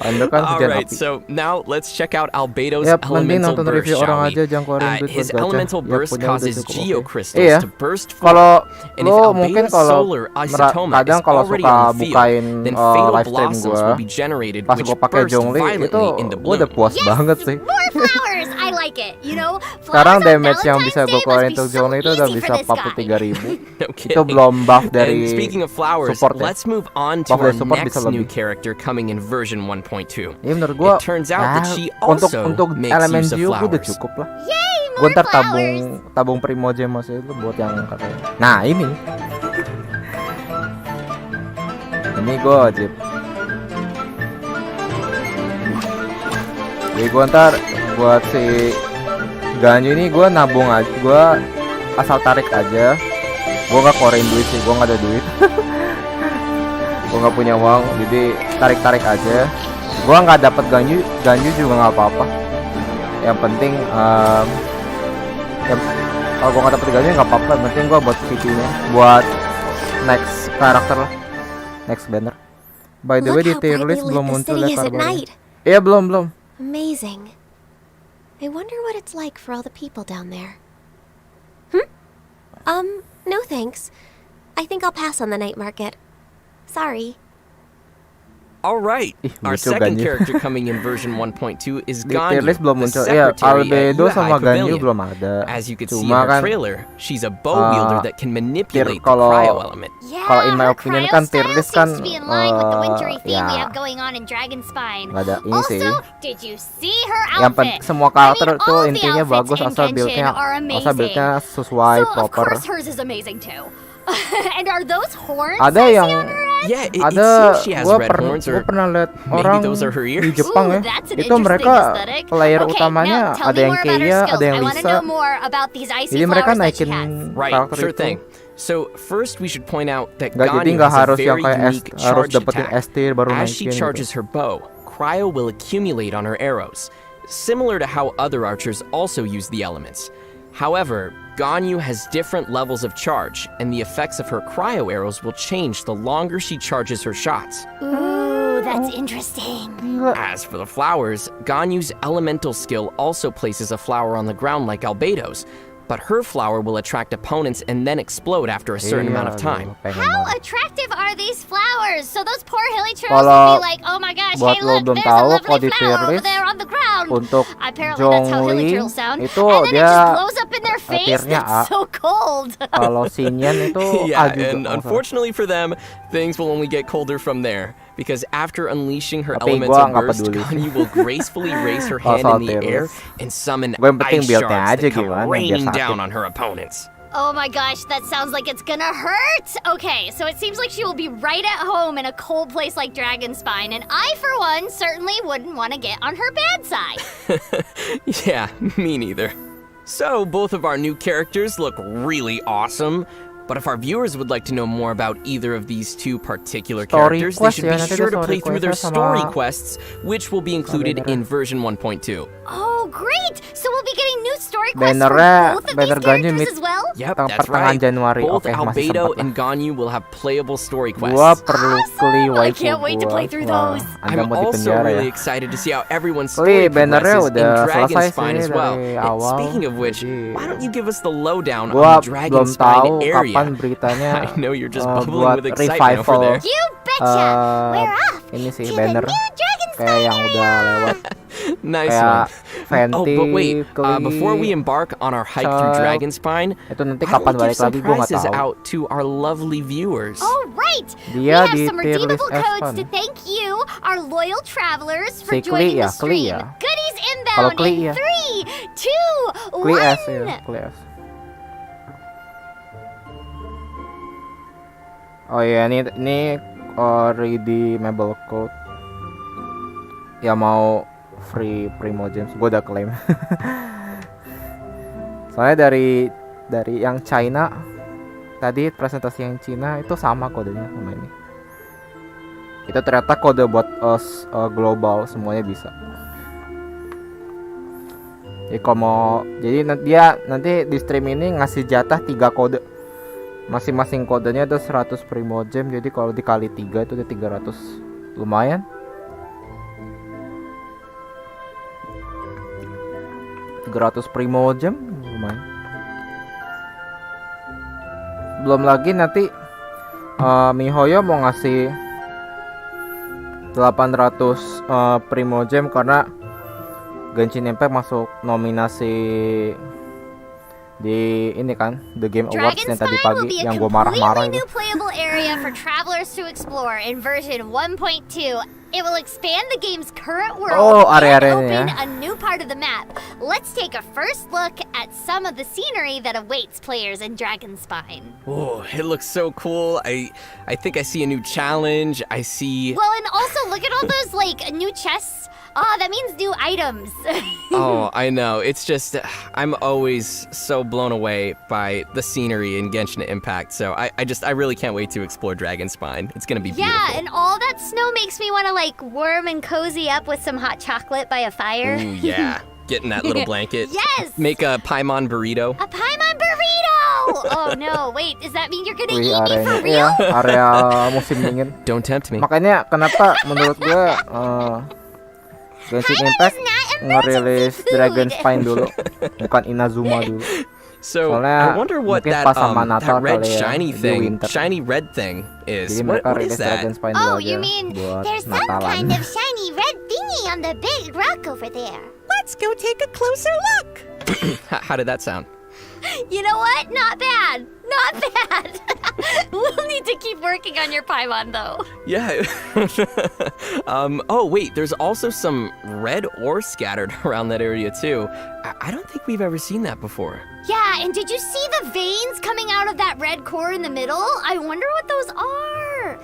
Speaker 5: Ember kan hujan
Speaker 1: Alright,
Speaker 5: api.
Speaker 1: so now let's check out Albedo's
Speaker 5: Yap, mending
Speaker 1: elemental
Speaker 5: nonton
Speaker 1: burst,
Speaker 5: review
Speaker 1: shall
Speaker 5: orang
Speaker 1: we?
Speaker 5: aja, jangan keluarin duit buat
Speaker 1: His
Speaker 5: gacha.
Speaker 1: elemental
Speaker 5: Ya,
Speaker 1: burst
Speaker 5: punya udah
Speaker 1: causes
Speaker 5: cukup
Speaker 1: geo
Speaker 5: oke.
Speaker 1: crystals
Speaker 5: Iya.
Speaker 1: to burst
Speaker 5: Kalau
Speaker 1: and if
Speaker 5: lo mungkin
Speaker 1: Albedo's
Speaker 5: kalau
Speaker 1: solar isotoma
Speaker 5: kadang
Speaker 1: is
Speaker 5: kalau
Speaker 1: already
Speaker 5: suka
Speaker 1: on the field,
Speaker 5: bukain
Speaker 1: then fatal
Speaker 5: live stream
Speaker 1: blossoms
Speaker 5: gua,
Speaker 1: will be generated
Speaker 5: pas
Speaker 1: which
Speaker 5: gua pakai
Speaker 1: burst
Speaker 5: Zhongli itu
Speaker 1: violently into
Speaker 5: gua udah
Speaker 1: bloom.
Speaker 5: puas banget sih.
Speaker 2: More flowers. I like it. You know,
Speaker 5: Sekarang
Speaker 2: flowers on
Speaker 5: damage yang bisa
Speaker 2: Valentine's
Speaker 5: gua
Speaker 2: Day
Speaker 5: keluarin
Speaker 2: must be
Speaker 5: untuk
Speaker 2: so
Speaker 5: Zhongli itu udah
Speaker 2: easy
Speaker 5: bisa
Speaker 2: for this guy.
Speaker 5: 43.000.
Speaker 1: No
Speaker 5: Itu
Speaker 1: kidding.
Speaker 5: belum buff dari
Speaker 1: And speaking of flowers,
Speaker 5: support ya.
Speaker 1: let's move on to
Speaker 5: Buff
Speaker 1: our
Speaker 5: dari support
Speaker 1: next
Speaker 5: bisa
Speaker 1: new
Speaker 5: lebih.
Speaker 1: character coming in version 1.2.
Speaker 5: Ya menurut gua
Speaker 1: It turns out that she
Speaker 5: untuk
Speaker 1: also makes
Speaker 5: elemen
Speaker 1: use of
Speaker 5: Geo gua udah
Speaker 1: flowers.
Speaker 5: cukup lah.
Speaker 2: Yay,
Speaker 5: Gua
Speaker 2: more
Speaker 5: ntar
Speaker 2: flowers.
Speaker 5: tabung Primogemos itu buat yang katanya. Nah ini gua wajib. Jadi gua ntar buat si Ganyu ini gua nabung aja, gua asal tarik aja. Gua nggak keluarin duit sih, gua nggak ada duit. Gua nggak punya uang, jadi tarik aja. Gua nggak dapat Ganyu juga nggak apa-apa. Yang penting kalau gua nggak dapet Ganyu nggak apa-apa. Yang penting gua buat VP-nya, buat next karakter lah, next banner. By the way,
Speaker 9: Look
Speaker 5: di
Speaker 9: how
Speaker 5: tier
Speaker 9: brightly
Speaker 5: list
Speaker 9: lit
Speaker 5: belum
Speaker 9: the
Speaker 5: muncul
Speaker 9: city
Speaker 5: ya
Speaker 9: is at
Speaker 5: kabarnya.
Speaker 9: night.
Speaker 5: Iya belum.
Speaker 9: Amazing. I wonder what it's like for all the people down there. No thanks. I think I'll pass on the night market. Sorry.
Speaker 1: All right,
Speaker 5: Ih,
Speaker 1: our
Speaker 5: lucu
Speaker 1: second
Speaker 5: Ganyu.
Speaker 1: character coming in version 1.2 is
Speaker 5: Di tier
Speaker 1: Ganyu,
Speaker 5: list belum
Speaker 1: the
Speaker 5: muncul. Iya,
Speaker 1: secretary at
Speaker 5: Albedo
Speaker 1: Yuehai
Speaker 5: sama Ganyu
Speaker 1: Pavilion.
Speaker 5: belum ada.
Speaker 1: As you can see in
Speaker 5: Cuma
Speaker 1: her
Speaker 5: kan
Speaker 1: trailer, she's a bow wielder that can manipulate the
Speaker 5: kalau-
Speaker 1: cryo element.
Speaker 2: Yeah,
Speaker 5: Kalau in my
Speaker 2: her
Speaker 5: opinion
Speaker 2: cryo
Speaker 5: kan tier
Speaker 2: style
Speaker 5: list
Speaker 2: seems
Speaker 5: kan
Speaker 2: to be in line with the wintry theme we
Speaker 5: ya
Speaker 2: have going on in Dragon Spine.
Speaker 5: nggak ada ini sih.
Speaker 2: Also, did you see her
Speaker 5: Yang
Speaker 2: outfit?
Speaker 5: semua karakter
Speaker 2: I mean,
Speaker 5: tuh
Speaker 2: all the
Speaker 5: intinya
Speaker 2: outfits
Speaker 5: bagus
Speaker 2: in
Speaker 5: asal
Speaker 2: Genshin
Speaker 5: build-nya
Speaker 2: are amazing.
Speaker 5: sesuai
Speaker 2: So, of
Speaker 5: proper.
Speaker 2: course hers is amazing too. And are those horns
Speaker 5: Ada
Speaker 2: I see
Speaker 5: yang
Speaker 2: on her head?
Speaker 1: Yeah, it
Speaker 5: ada
Speaker 1: seems she has
Speaker 5: gua
Speaker 1: red horns
Speaker 5: gua
Speaker 1: or
Speaker 5: pernah lihat
Speaker 1: maybe
Speaker 5: orang
Speaker 1: those are her
Speaker 5: di
Speaker 1: ears.
Speaker 5: Jepang
Speaker 2: Ooh,
Speaker 5: ya.
Speaker 2: that's an
Speaker 5: Itu
Speaker 2: interesting
Speaker 5: mereka
Speaker 2: aesthetic.
Speaker 5: player
Speaker 2: Okay,
Speaker 5: utamanya
Speaker 2: now tell
Speaker 5: ada
Speaker 2: me
Speaker 5: yang
Speaker 2: more about her
Speaker 5: Keiya,
Speaker 2: skills.
Speaker 5: ada yang
Speaker 2: I want to
Speaker 5: Lisa.
Speaker 2: know more about these icy
Speaker 5: Jadi mereka
Speaker 2: flowers that she
Speaker 5: naikin
Speaker 2: has.
Speaker 1: Right,
Speaker 5: karakter
Speaker 1: sure
Speaker 5: itu.
Speaker 1: thing. So first we should point out that
Speaker 5: Jadi
Speaker 1: Ganyu
Speaker 5: nggak
Speaker 1: has a
Speaker 5: harus yang
Speaker 1: very
Speaker 5: kayak
Speaker 1: unique
Speaker 5: harus
Speaker 1: charge
Speaker 5: dapetin
Speaker 1: attack.
Speaker 5: S tier baru
Speaker 1: As
Speaker 5: naikin
Speaker 1: she
Speaker 5: gitu.
Speaker 1: charges her bow, cryo will accumulate on her arrows, similar to how other archers also use the elements. However, Ganyu has different levels of charge, and the effects of her cryo arrows will change the longer she charges her shots.
Speaker 2: Ooh, that's interesting.
Speaker 1: As for the flowers, Ganyu's elemental skill also places a flower on the ground like Albedo's, but her flower will attract opponents and then explode after a certain amount of time.
Speaker 5: Pengen
Speaker 2: How
Speaker 5: banget.
Speaker 2: attractive are these flowers? So those poor hilly churros
Speaker 5: Kalau
Speaker 2: will be like, oh my gosh,
Speaker 5: buat
Speaker 2: hey
Speaker 5: lo
Speaker 2: look,
Speaker 5: belum
Speaker 2: there's
Speaker 5: tahu,
Speaker 2: a
Speaker 5: kalau di
Speaker 2: lovely flower
Speaker 5: tier
Speaker 2: over
Speaker 5: list,
Speaker 2: there on the ground.
Speaker 5: untuk
Speaker 2: Apparently that's how hilly
Speaker 5: Zhongli
Speaker 2: turtles sound.
Speaker 5: itu
Speaker 2: And then it
Speaker 5: dia
Speaker 2: just blows up in their face.
Speaker 5: tiernya A.
Speaker 2: That's so cold.
Speaker 5: Kalau Xinyan itu A
Speaker 1: Yeah,
Speaker 5: juga.
Speaker 1: and unfortunately for them, things will only get colder from there. Because after unleashing her
Speaker 5: Tapi
Speaker 1: elemental
Speaker 5: gua nggak
Speaker 1: burst,
Speaker 5: peduli.
Speaker 1: Ganyu will gracefully raise her
Speaker 5: Kalau
Speaker 1: hand
Speaker 5: soal
Speaker 1: in the
Speaker 5: tier
Speaker 1: air
Speaker 5: list,
Speaker 1: and summon
Speaker 5: gua yang penting
Speaker 1: ice
Speaker 5: build-nya
Speaker 1: shards
Speaker 5: aja
Speaker 1: that come
Speaker 5: gimana, biar
Speaker 1: raining
Speaker 5: sakit.
Speaker 1: down on her opponents.
Speaker 2: Oh my gosh, that sounds like it's gonna hurt! Okay, so it seems like she will be right at home in a cold place like Dragonspine, and I, for one, certainly wouldn't want to get on her bad side.
Speaker 1: Yeah, me neither. So, both of our new characters look really awesome. But if our viewers would like to know more about either of these two particular
Speaker 5: Story
Speaker 1: characters, they
Speaker 5: quest
Speaker 1: should
Speaker 5: ya,
Speaker 1: be
Speaker 5: nanti
Speaker 1: sure
Speaker 5: ada
Speaker 1: to play
Speaker 5: story
Speaker 1: through their
Speaker 5: quest-nya
Speaker 1: story
Speaker 5: sama-
Speaker 1: quests, which will be included in version 1.2.
Speaker 2: Oh, great! So we'll be getting new story quests
Speaker 5: Bannernya
Speaker 2: for both of
Speaker 5: banner
Speaker 2: these
Speaker 5: Ganyu
Speaker 2: characters
Speaker 5: mid
Speaker 2: as well?
Speaker 1: Yep,
Speaker 5: Tang-
Speaker 1: that's
Speaker 5: pertengahan
Speaker 1: right.
Speaker 5: Januari.
Speaker 1: Both
Speaker 5: Oke, masih
Speaker 1: Albedo
Speaker 5: sempet
Speaker 1: and
Speaker 5: lah.
Speaker 1: Ganyu will have playable story quests.
Speaker 5: Gua perlu
Speaker 2: Awesome!
Speaker 5: Kli
Speaker 2: I
Speaker 5: waifu
Speaker 2: can't wait to
Speaker 5: gua.
Speaker 2: play through
Speaker 5: Wah,
Speaker 2: those.
Speaker 5: Anda
Speaker 1: I'm
Speaker 5: mau di
Speaker 1: also
Speaker 5: penjara
Speaker 1: really
Speaker 5: ya.
Speaker 1: excited to see how everyone's
Speaker 5: Kli,
Speaker 1: story
Speaker 5: bannernya
Speaker 1: progresses in
Speaker 5: udah selesai
Speaker 1: Dragonspine
Speaker 5: sih
Speaker 1: as well.
Speaker 5: dari
Speaker 1: And
Speaker 5: awal.
Speaker 1: speaking of which,
Speaker 5: Jadi,
Speaker 1: why don't you give us the lowdown
Speaker 5: gua
Speaker 1: on the
Speaker 5: belum tahu
Speaker 1: Dragonspine area?
Speaker 5: kapan beritanya
Speaker 1: I know you're just bubbling
Speaker 5: buat
Speaker 1: with excitement over
Speaker 5: revival
Speaker 1: there.
Speaker 2: You betcha! We're off
Speaker 5: ini sih
Speaker 2: to
Speaker 5: banner
Speaker 2: the new Dragonspine
Speaker 5: kayak yang udah lewat
Speaker 1: Nice
Speaker 5: kayak
Speaker 1: one.
Speaker 5: Fenty,
Speaker 1: Oh, but wait,
Speaker 5: Kli,
Speaker 1: before we embark on our hike through
Speaker 5: Child.
Speaker 1: Dragonspine,
Speaker 5: itu nanti
Speaker 1: why don't
Speaker 5: kapan
Speaker 1: we give
Speaker 5: balik
Speaker 1: some
Speaker 5: lagi gua nggak
Speaker 1: prizes
Speaker 5: tahu.
Speaker 1: out to our lovely viewers?
Speaker 2: Oh, right! We
Speaker 5: Dia
Speaker 2: have
Speaker 5: di
Speaker 2: some
Speaker 5: tier list
Speaker 2: redeemable codes
Speaker 5: F1.
Speaker 2: to thank you, our loyal travelers, for
Speaker 5: Si Kli
Speaker 2: joining
Speaker 5: ya,
Speaker 2: the
Speaker 5: Kli
Speaker 2: stream.
Speaker 5: ya.
Speaker 2: Goodies
Speaker 5: Kalau
Speaker 2: inbound
Speaker 5: Kli
Speaker 2: in
Speaker 5: ya.
Speaker 2: 3, 2, 1!
Speaker 5: Kli S ya, Kli S. Oh iya, ini redeemable code. ya mau free Primogems, gue udah klaim. Soalnya dari yang China tadi presentasi yang Cina itu sama kodenya sama ini. Itu ternyata kode buat global semuanya bisa. Jadi kalau mau, jadi nanti di stream ini ngasih jatah 3 kode. Masing-masing kodenya ada 100 Primogem. Jadi kalau dikali 3 itu ada 300. Lumayan. Primogem lumayan. Belum lagi nanti MiHoYo mau ngasih 800 Primogem karena Genshin Impact masuk nominasi di ini kan The Game Awards yang tadi pagi yang gue marah-marah itu.
Speaker 2: New playable area for travelers to explore in version 1.2. It will expand the game's current world and open a new part of the map. Let's take a first look at some of the scenery that awaits players in Dragonspine.
Speaker 1: Oh, it looks so cool. I think I see a new challenge. I see.
Speaker 2: Well, and also look at all those like new chests. Oh, that means new items.
Speaker 1: Oh, I know. It's just, I'm always so blown away by the scenery in Genshin Impact. So I really can't wait to explore Dragonspine. It's gonna be beautiful.
Speaker 2: Yeah, and all that snow makes me want to like warm and cozy up with some hot chocolate by a fire.
Speaker 1: Ooh, yeah. Get in that little blanket.
Speaker 2: Yes!
Speaker 1: Make a Paimon burrito.
Speaker 2: A Paimon burrito! Oh no, wait, does that mean you're gonna eat me for real?
Speaker 5: Ya, area musim dingin.
Speaker 1: Don't tempt me.
Speaker 5: Makanya kenapa menurut gue Genshin Impact ngerilis Dragonspine dulu, bukan Inazuma dulu.
Speaker 1: So
Speaker 5: Soalnya
Speaker 1: I wonder what
Speaker 5: mungkin
Speaker 1: that
Speaker 5: pas sama Natal
Speaker 1: that red
Speaker 5: kali ya,
Speaker 1: shiny
Speaker 5: di
Speaker 1: thing,
Speaker 5: winter.
Speaker 1: shiny red thing is.
Speaker 5: Jadi
Speaker 1: What
Speaker 5: mereka
Speaker 1: is
Speaker 5: rilis
Speaker 1: that?
Speaker 5: Dragonspine dulu
Speaker 2: Oh,
Speaker 5: aja
Speaker 2: you mean
Speaker 5: buat
Speaker 2: there's some
Speaker 5: Natalan.
Speaker 2: kind of shiny red thingy on the big rock over there.
Speaker 1: Let's go take a closer look. How did that sound?
Speaker 2: You know what? Not bad. Not bad. We'll need to keep working on your Paimon though.
Speaker 1: Yeah. Oh wait, there's also some red ore scattered around that area too. I don't think we've ever seen that before.
Speaker 2: Yeah, and did you see the veins coming out of that red core in the middle? I wonder what those are.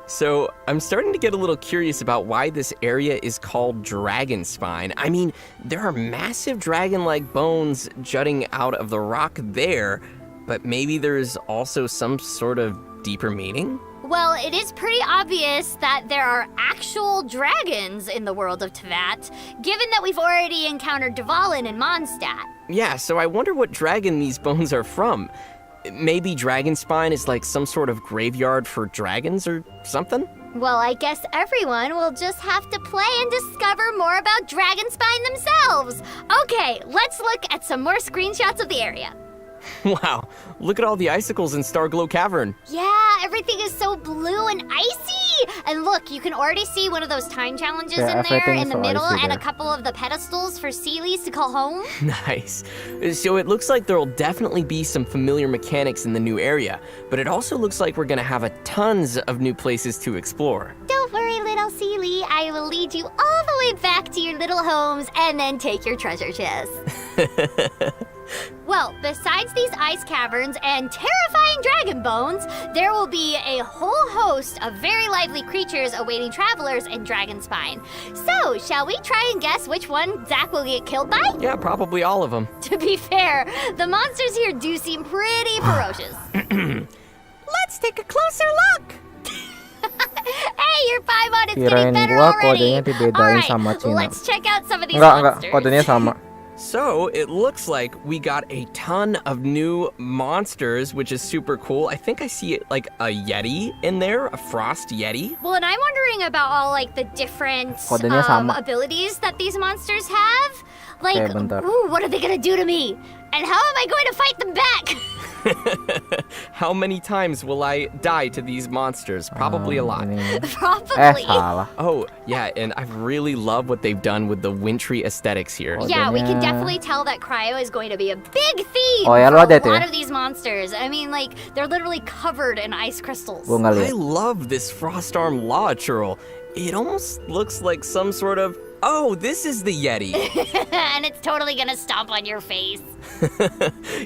Speaker 1: So I'm starting to get a little curious about why this area is called Dragonspine. I mean, there are massive dragon-like bones jutting out of the rock there, but maybe there's also some sort of deeper meaning?
Speaker 2: Well, it is pretty obvious that there are actual dragons in the world of Teyvat, given that we've already encountered Dvalin and Mondstadt.
Speaker 1: Yeah, so I wonder what dragon these bones are from. Maybe Dragonspine is like some sort of graveyard for dragons or something?
Speaker 2: Well, I guess everyone will just have to play and discover more about Dragonspine themselves. Okay, let's look at some more screenshots of the area.
Speaker 1: Wow, look at all the icicles in Starglow Cavern.
Speaker 2: Yeah, everything is so blue and icy. And look, you can already see one of those time challenges
Speaker 5: Yeah,
Speaker 2: in there
Speaker 5: everything
Speaker 2: in
Speaker 5: is
Speaker 2: the
Speaker 5: so
Speaker 2: middle
Speaker 5: icy
Speaker 2: and a
Speaker 5: there.
Speaker 2: couple of the pedestals for Sealies to call home.
Speaker 1: Nice. So it looks like there'll definitely be some familiar mechanics in the new area, but it also looks like we're gonna have a tons of new places to explore.
Speaker 2: Don't worry, little Sealy. I will lead you all the way back to your little homes and then take your treasure chest. Well, besides these ice caverns and terrifying dragon bones, there will be a whole host of very lively creatures awaiting travelers in Dragonspine. So, shall we try and guess which one Zack will get killed by?
Speaker 1: Yeah, probably all of them.
Speaker 2: To be fair, the monsters here do seem pretty ferocious.
Speaker 1: Let's take a closer look!
Speaker 2: Hey, your Paimon is
Speaker 5: Kirain
Speaker 2: getting better
Speaker 5: gua
Speaker 2: already.
Speaker 5: kodenya dibedain
Speaker 2: Alright,
Speaker 5: sama Cina.
Speaker 2: let's check out some of these
Speaker 5: Enggak,
Speaker 2: monsters.
Speaker 5: kodenya sama.
Speaker 1: So it looks like we got a ton of new monsters, which is super cool. I think I see like a Yeti in there, a Frost Yeti.
Speaker 2: Well, and I'm wondering about all like the different
Speaker 5: Kodenya sama.
Speaker 2: abilities that these monsters have. Like,
Speaker 5: Okay, bentar.
Speaker 2: ooh, what are they gonna do to me? And how am I going to fight them back?
Speaker 1: How many times will I die to these monsters? Probably a lot.
Speaker 5: Ini.
Speaker 2: Probably.
Speaker 5: Salah.
Speaker 1: Oh, yeah, and I really love what they've done with the wintry aesthetics here.
Speaker 2: Yeah, we can
Speaker 5: Kodenya-
Speaker 2: definitely tell that Cryo is going to be a big theme
Speaker 5: Oh, ya,
Speaker 2: for
Speaker 5: lo
Speaker 2: a
Speaker 5: ada tuh
Speaker 2: lot
Speaker 5: ya?
Speaker 2: of these monsters. I mean, like, they're literally covered in ice crystals.
Speaker 5: Gua nggak
Speaker 1: I
Speaker 5: lihat.
Speaker 1: love this Frost Arm Law Churl. It almost looks like some sort of Oh, this is the Yeti.
Speaker 2: And it's totally gonna stomp on your face.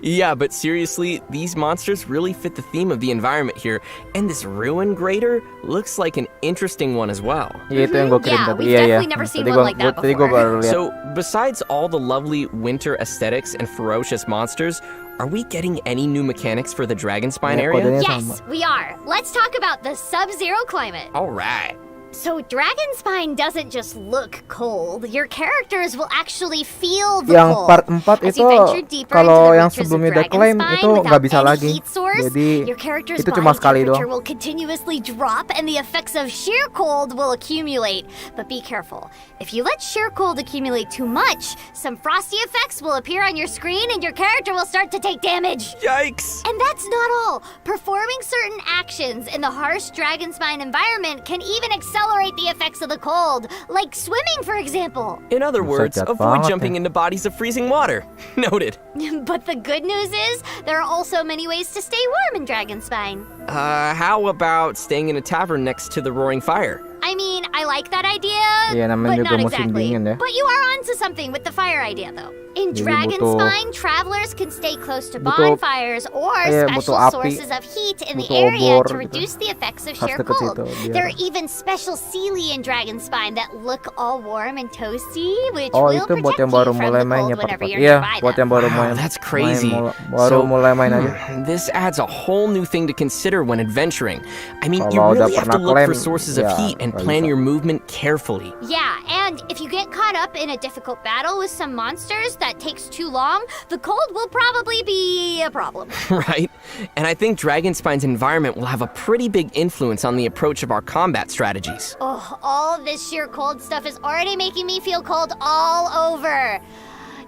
Speaker 1: Yeah, but seriously, these monsters really fit the theme of the environment here, and this ruin grater looks like an interesting one as well.
Speaker 5: Iya, itu yang gue kirim
Speaker 2: Yeah,
Speaker 5: tadi.
Speaker 2: we've
Speaker 5: Iya, iya.
Speaker 2: definitely never seen
Speaker 5: Tadi
Speaker 2: one
Speaker 5: gua-
Speaker 2: like that
Speaker 5: Tadi gue
Speaker 2: before.
Speaker 5: baru lihat.
Speaker 1: So, besides all the lovely winter aesthetics and ferocious monsters, are we getting any new mechanics for the Dragonspine
Speaker 5: Ya,
Speaker 1: area?
Speaker 5: kodenya
Speaker 2: Yes,
Speaker 5: sama.
Speaker 2: we are. Let's talk about the sub-zero climate.
Speaker 1: All right.
Speaker 2: So Dragonspine doesn't just look cold. Your characters will actually feel the
Speaker 5: Yang
Speaker 2: cold.
Speaker 5: part 4
Speaker 2: As
Speaker 5: itu
Speaker 2: you venture deeper
Speaker 5: kalau
Speaker 2: into the
Speaker 5: yang
Speaker 2: reaches of
Speaker 5: sebelumnya udah claim
Speaker 2: Dragonspine
Speaker 5: itu
Speaker 2: without
Speaker 5: nggak bisa
Speaker 2: any
Speaker 5: lagi.
Speaker 2: heat source,
Speaker 5: Jadi
Speaker 2: your character's
Speaker 5: itu cuma
Speaker 2: body
Speaker 5: sekali
Speaker 2: temperature
Speaker 5: doang.
Speaker 2: will continuously drop and the effects of sheer cold will accumulate. But be careful. If you let sheer cold accumulate too much, some frosty effects will appear on your screen and your character will start to take damage.
Speaker 1: Yikes!
Speaker 2: And that's not all. Performing certain actions in the harsh Dragonspine environment can even accelerate the effects of the cold, like swimming, for example.
Speaker 1: In other words,
Speaker 5: Buset,
Speaker 1: avoid
Speaker 5: banget
Speaker 1: jumping
Speaker 5: ya.
Speaker 1: into bodies of freezing water. Noted.
Speaker 2: But the good news is, there are also many ways to stay warm in Dragonspine.
Speaker 1: How about staying in a tavern next to the roaring fire?
Speaker 2: I mean, I like that idea,
Speaker 5: Iya,
Speaker 2: but
Speaker 5: namanya juga
Speaker 2: not
Speaker 5: musim
Speaker 2: exactly.
Speaker 5: dingin ya.
Speaker 2: But you are onto something with the fire idea, though. In
Speaker 5: Jadi
Speaker 2: Dragonspine, travelers can stay close to
Speaker 5: butuh-
Speaker 2: bonfires or
Speaker 5: iya,
Speaker 2: special
Speaker 5: butuh api,
Speaker 2: sources of heat in the
Speaker 5: butuh
Speaker 2: area
Speaker 5: obor
Speaker 2: to
Speaker 5: gitu.
Speaker 2: reduce the effects of
Speaker 5: Harus
Speaker 2: sheer
Speaker 5: deket
Speaker 2: cold.
Speaker 5: situ, biar-
Speaker 2: There are even special sealy in Dragonspine that look all warm and toasty, which
Speaker 5: Oh,
Speaker 2: will
Speaker 5: itu buat
Speaker 2: protect
Speaker 5: yang baru
Speaker 2: you from
Speaker 5: mulai
Speaker 2: the
Speaker 5: main
Speaker 2: cold
Speaker 5: ya
Speaker 2: whenever
Speaker 5: part-part.
Speaker 2: you're
Speaker 5: Iya,
Speaker 2: nearby
Speaker 5: buat
Speaker 2: them.
Speaker 5: yang baru
Speaker 1: Wow,
Speaker 5: main.
Speaker 1: that's crazy.
Speaker 5: Baru mulai main aja.
Speaker 1: This adds a whole new thing to consider when adventuring. I mean, you
Speaker 5: Kalau udah
Speaker 1: really have to
Speaker 5: pernah
Speaker 1: look for
Speaker 5: klaim,
Speaker 1: sources of
Speaker 5: ya,
Speaker 1: heat and
Speaker 5: nggak
Speaker 1: plan
Speaker 5: bisa.
Speaker 1: your movement carefully.
Speaker 2: Yeah, and if you get caught up in a difficult battle with some monsters that takes too long, the cold will probably be a problem.
Speaker 1: Right? And I think Dragonspine's environment will have a pretty big influence on the approach of our combat strategies.
Speaker 2: Oh, all this sheer cold stuff is already making me feel cold all over.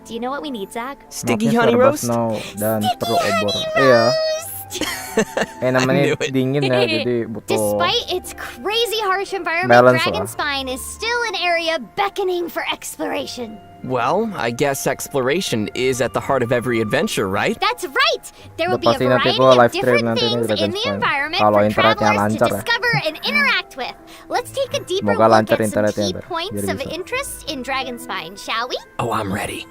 Speaker 2: Do you know what we need, Zach?
Speaker 1: Sticky
Speaker 5: Makanya
Speaker 1: honey
Speaker 5: serba
Speaker 1: roast?
Speaker 5: snow dan perlu obor. Iya. Namanya
Speaker 1: knew it.
Speaker 5: dingin ya, jadi butuh.
Speaker 2: Despite its crazy harsh environment,
Speaker 5: Balance lah.
Speaker 2: Dragonspine is still an area beckoning for exploration.
Speaker 1: Well, I guess exploration is at the heart of every adventure, right?
Speaker 2: That's right! There will be a
Speaker 5: Pasti nanti
Speaker 2: variety
Speaker 5: gua
Speaker 2: of
Speaker 5: live stream
Speaker 2: different
Speaker 5: nanti nih
Speaker 2: things in the
Speaker 5: Dragonspine.
Speaker 2: environment
Speaker 5: Kalau
Speaker 2: for
Speaker 5: internetnya
Speaker 2: travelers to
Speaker 5: lancar ya.
Speaker 2: discover and interact with. Let's take a deeper
Speaker 5: Semoga
Speaker 2: look
Speaker 5: lancar
Speaker 2: at some
Speaker 5: internetnya,
Speaker 2: key
Speaker 5: biar
Speaker 2: points of
Speaker 5: bisa.
Speaker 2: interest in Dragonspine, shall we?
Speaker 1: Oh, I'm ready.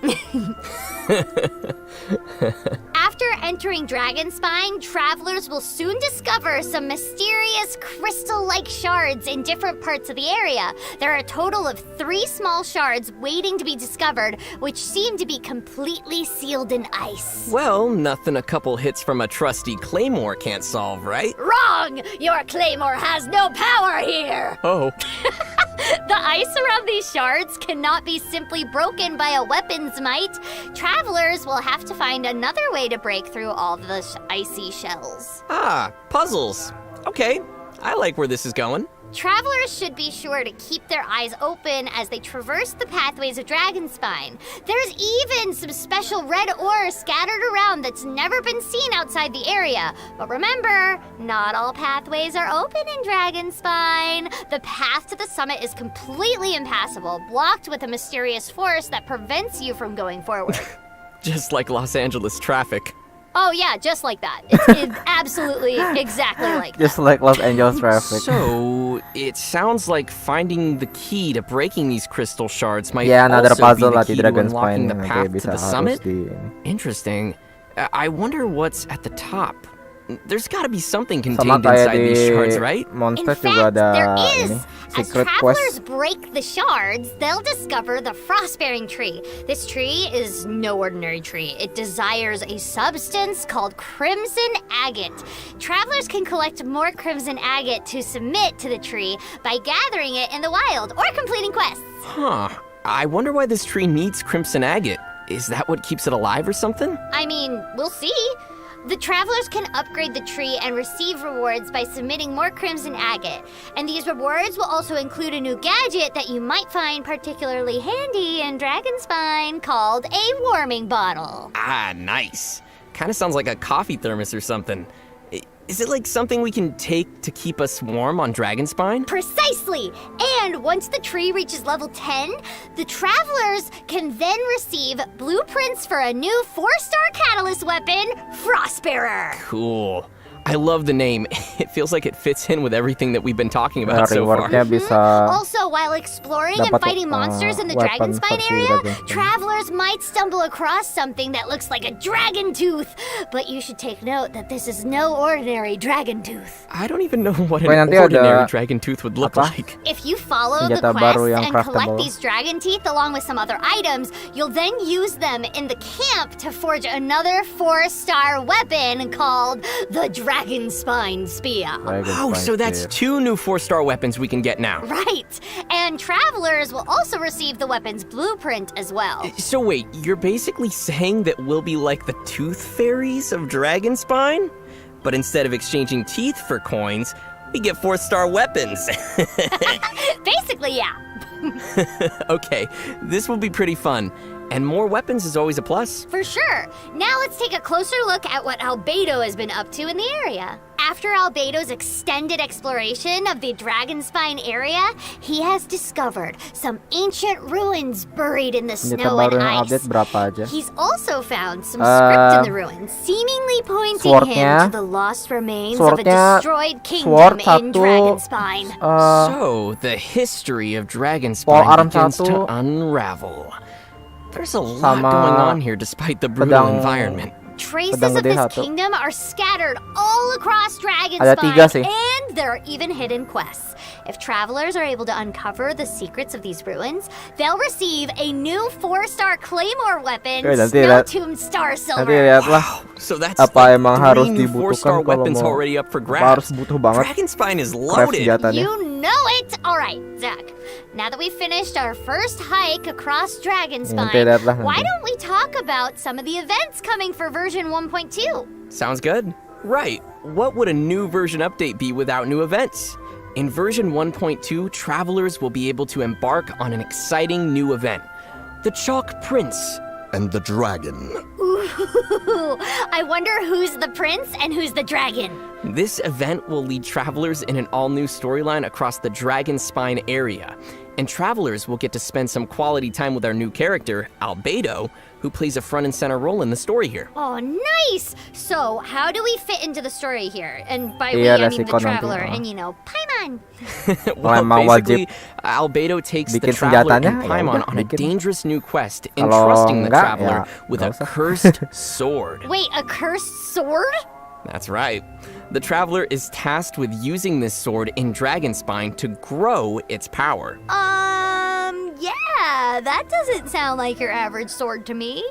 Speaker 2: After entering Dragonspine, travelers will soon discover some mysterious crystal-like shards in different parts of the area. There are a total of 3 small shards waiting to be discovered, which seem to be completely sealed in ice.
Speaker 1: Well, nothing a couple hits from a trusty claymore can't solve, right?
Speaker 2: Wrong! Your claymore has no power here!
Speaker 1: Oh.
Speaker 2: The ice around these shards cannot be simply broken by a weapon's might. Travelers will have to find another way to break through all the icy shells.
Speaker 1: Ah, puzzles. Okay, I like where this is going.
Speaker 2: Travelers should be sure to keep their eyes open as they traverse the pathways of Dragonspine. There's even some special red ore scattered around that's never been seen outside the area. But remember, not all pathways are open in Dragonspine. The path to the summit is completely impassable, blocked with a mysterious force that prevents you from going forward.
Speaker 1: Just like Los Angeles traffic.
Speaker 2: Oh yeah, just like that. It's absolutely exactly like that.
Speaker 5: Just like Los Angeles traffic.
Speaker 1: So, it sounds like finding the key to breaking these crystal shards might
Speaker 5: Ya, another
Speaker 1: also
Speaker 5: puzzle
Speaker 1: be
Speaker 5: lah
Speaker 1: the
Speaker 5: di
Speaker 1: key to unlocking
Speaker 5: Dragonspine
Speaker 1: the
Speaker 5: nanti
Speaker 1: path to
Speaker 5: bisa
Speaker 1: the
Speaker 5: harus
Speaker 1: summit?
Speaker 5: di.
Speaker 1: Interesting. I wonder what's at the top. There's gotta be something
Speaker 5: Sama
Speaker 1: contained
Speaker 5: kayak
Speaker 1: inside these shards,
Speaker 5: di
Speaker 1: right?
Speaker 2: In
Speaker 5: Monster
Speaker 2: fact,
Speaker 5: juga ada
Speaker 2: there is.
Speaker 5: ini
Speaker 2: As
Speaker 5: secret
Speaker 2: travelers
Speaker 5: quest.
Speaker 2: break the shards, they'll discover the Frostbearing Tree. This tree is no ordinary tree. It desires a substance called Crimson Agate. Travelers can collect more Crimson Agate to submit to the tree by gathering it in the wild or completing quests.
Speaker 1: Huh. I wonder why this tree needs crimson agate. Is that what keeps it alive or something?
Speaker 2: I mean, we'll see. The travelers can upgrade the tree and receive rewards by submitting more Crimson Agate. And these rewards will also include a new gadget that you might find particularly handy in Dragonspine called a warming bottle.
Speaker 1: Ah, nice. Kinda sounds like a coffee thermos or something. Is it like something we can take to keep us warm on Dragonspine?
Speaker 2: Precisely! And once the tree reaches level 10, the travelers can then receive blueprints for a new 4-star catalyst weapon, Frostbearer.
Speaker 1: Cool. I love the name. It feels like it fits in with everything that we've been talking about so far.
Speaker 5: Rewardnya bisa
Speaker 2: Also, while exploring and
Speaker 5: dapat,
Speaker 2: fighting monsters in the
Speaker 5: weapon
Speaker 2: Dragonspine
Speaker 5: versi
Speaker 2: area,
Speaker 5: Dragonspine.
Speaker 2: travelers might stumble across something that looks like a dragon tooth. But you should take note that this is no ordinary dragon tooth.
Speaker 1: I don't even know what
Speaker 5: Wait,
Speaker 1: an
Speaker 5: nanti
Speaker 1: ordinary
Speaker 5: ada
Speaker 1: dragon tooth would look
Speaker 5: apa?
Speaker 1: like.
Speaker 2: If you follow the
Speaker 5: Senjata baru
Speaker 2: quest
Speaker 5: yang
Speaker 2: and collect
Speaker 5: craftable.
Speaker 2: these dragon teeth along with some other items, you'll then use them in the camp to forge another 4-star weapon called the Dragon Spine Spear.
Speaker 1: Oh, so that's 2 new 4-star weapons we can get now.
Speaker 2: Right. And travelers will also receive the weapon's blueprint as well.
Speaker 1: So wait, you're basically saying that we'll be like the tooth fairies of Dragonspine? But instead of exchanging teeth for coins, we get 4-star weapons.
Speaker 2: Basically, yeah.
Speaker 1: Okay, this will be pretty fun. And more weapons is always a plus.
Speaker 2: For sure. Now let's take a closer look at what Albedo has been up to in the area. After Albedo's extended exploration of the Dragonspine area, he has discovered some ancient ruins buried in the
Speaker 5: Senjata
Speaker 2: snow
Speaker 5: baru
Speaker 2: and
Speaker 5: yang
Speaker 2: ice.
Speaker 5: update berapa aja?
Speaker 2: He's also found some script in the ruins, seemingly pointing him
Speaker 5: swordnya-
Speaker 2: to the lost remains of a
Speaker 5: swordnya-
Speaker 2: destroyed
Speaker 5: sword
Speaker 2: kingdom in
Speaker 5: satu,
Speaker 2: Dragonspine.
Speaker 1: So, the history of
Speaker 5: Pole
Speaker 1: Dragonspine
Speaker 5: arm
Speaker 1: begins to
Speaker 5: satu.
Speaker 1: unravel. There's a lot
Speaker 5: Sama
Speaker 1: going on here despite the brutal
Speaker 5: pedang-
Speaker 1: environment.
Speaker 2: Traces
Speaker 5: pedang
Speaker 2: of
Speaker 5: gede
Speaker 2: this
Speaker 5: satu.
Speaker 2: kingdom are scattered all across
Speaker 5: Ada
Speaker 2: Dragonspine,
Speaker 5: 3 sih.
Speaker 2: and there are even hidden quests. If travelers are able to uncover the secrets of these ruins, they'll receive a new 4-star claymore weapon,
Speaker 5: Oke, nanti
Speaker 2: Snow
Speaker 5: lihat-
Speaker 2: Tomb Star
Speaker 5: Nanti
Speaker 2: Silver.
Speaker 5: lihatlah
Speaker 1: So that's
Speaker 5: apa
Speaker 1: like
Speaker 5: emang
Speaker 1: 3
Speaker 5: harus
Speaker 1: new
Speaker 5: dibutuhkan
Speaker 1: 4-star
Speaker 5: kalau
Speaker 1: weapons
Speaker 5: mau
Speaker 1: already up for
Speaker 5: apa
Speaker 1: grabs.
Speaker 5: harus butuh banget
Speaker 1: Dragonspine is
Speaker 5: craft
Speaker 1: loaded.
Speaker 5: senjatanya.
Speaker 2: You know it! Alright, Zach. Now that we've finished our first hike across Dragonspine,
Speaker 5: Nanti lihatlah
Speaker 2: why
Speaker 5: nanti.
Speaker 2: don't we talk about some of the events coming for version 1.2?
Speaker 1: Sounds good. Right. What would a new version update be without new events? In version 1.2, travelers will be able to embark on an exciting new event, the Chalk Prince.
Speaker 10: And the dragon.
Speaker 2: Ooh, I wonder who's the prince and who's the dragon.
Speaker 1: This event will lead travelers in an all-new storyline across the Dragonspine area, and travelers will get to spend some quality time with our new character, Albedo, who plays a front and center role in the story here.
Speaker 2: Oh, nice! So, how do we fit into the story here? And by we,
Speaker 5: Iya,
Speaker 2: I
Speaker 5: ada
Speaker 2: mean the
Speaker 5: Siko nanti,
Speaker 2: traveler,
Speaker 5: ah.
Speaker 2: and you know, Paimon.
Speaker 1: Well,
Speaker 5: emang
Speaker 1: basically,
Speaker 5: wajib
Speaker 1: Albedo takes the
Speaker 5: bikin
Speaker 1: traveler and
Speaker 5: senjatanya, ya
Speaker 1: Paimon
Speaker 5: udah,
Speaker 1: on a
Speaker 5: bikin.
Speaker 1: dangerous new quest,
Speaker 5: Kalau
Speaker 1: entrusting the
Speaker 5: enggak,
Speaker 1: traveler
Speaker 5: ya
Speaker 1: with a
Speaker 5: nggak usah.
Speaker 1: cursed sword.
Speaker 2: Wait, a cursed sword?
Speaker 1: That's right. The traveler is tasked with using this sword in Dragonspine to grow its power.
Speaker 2: Yeah, that doesn't sound like your average sword to me.